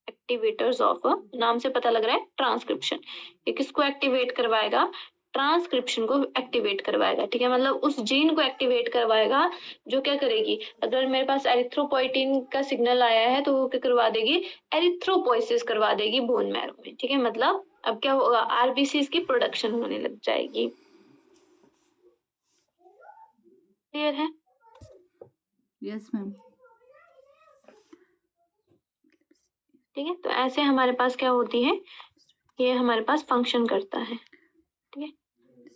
activators of, नाम से पता लग रहा है ट्रांसक्रिप्शन, ये किसको एक्टिवेट करवाएगा, ट्रांसक्रिप्शन को एक्टिवेट करवाएगा, ठीक है, मतलब उस जीन को एक्टिवेट करवाएगा जो क्या करेगी, अगर मेरे पास एरिथ्रोपोइटिन का सिग्नल आया है तो वो क्या करवा देगी, एरिथ्रोपोइसिस करवा देगी बोन मैरो में, ठीक है, मतलब अब क्या होगा, आरबीसी की प्रोडक्शन होने लग जाएगी। क्लियर है? Yes ma'am. ठीक है, तो ऐसे हमारे पास क्या होती है, ये हमारे पास फंक्शन करता है, ठीक है।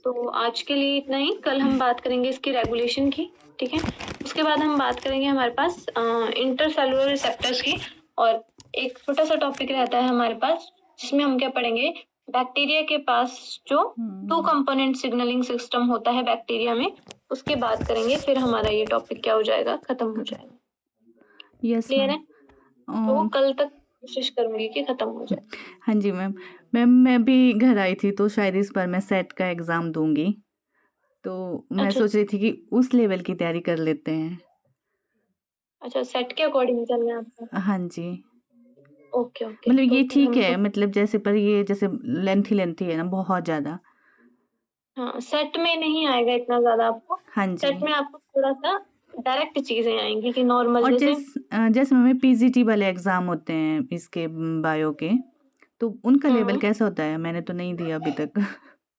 तो आज के लिए इतना ही, कल हम बात करेंगे इसकी रेगुलेशन की, ठीक है। उसके बाद हम बात करेंगे हमारे पास इंटरसेलुलर रिसेप्टर्स की, और एक छोटा सा टॉपिक रहता है हमारे पास जिसमें हम क्या पढ़ेंगे, बैक्टीरिया के पास जो 2 कंपोनेंट सिग्नलिंग सिस्टम होता है बैक्टीरिया में, उसकी बात करेंगे, फिर हमारा ये टॉपिक क्या हो जाएगा, खत्म हो जाएगा। यस क्लियर है? तो मैम। कल तक कोशिश करूंगी कि खत्म हो जाए। हाँ जी मैम। मैम मैं भी घर आई थी तो शायद इस बार मैं सेट का एग्ज़ाम दूंगी, तो मैं अच्छा सोच रही थी कि उस लेवल की तैयारी कर लेते हैं। अच्छा, सेट के अकॉर्डिंग चलना है आपका? हाँ जी, ओके ओके, मतलब तो ये फिर ठीक हम है, मतलब जैसे पर ये जैसे लेंथी है ना बहुत ज़्यादा। हाँ, सेट में नहीं आएगा इतना ज्यादा आपको, हाँ सेट जी। में आपको थोड़ा सा डायरेक्ट चीजें आएंगी कि नॉर्मल, और जैसे जैसे हमें पीजीटी वाले एग्ज़ाम होते हैं इसके बायो के, तो उनका लेवल कैसा होता है? मैंने तो नहीं दिया अभी तक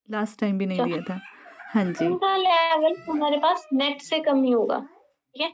लास्ट टाइम भी नहीं अच्छा, दिया था। हाँ जी। उनका लेवल हमारे पास नेट से कम ही होगा, ठीक है,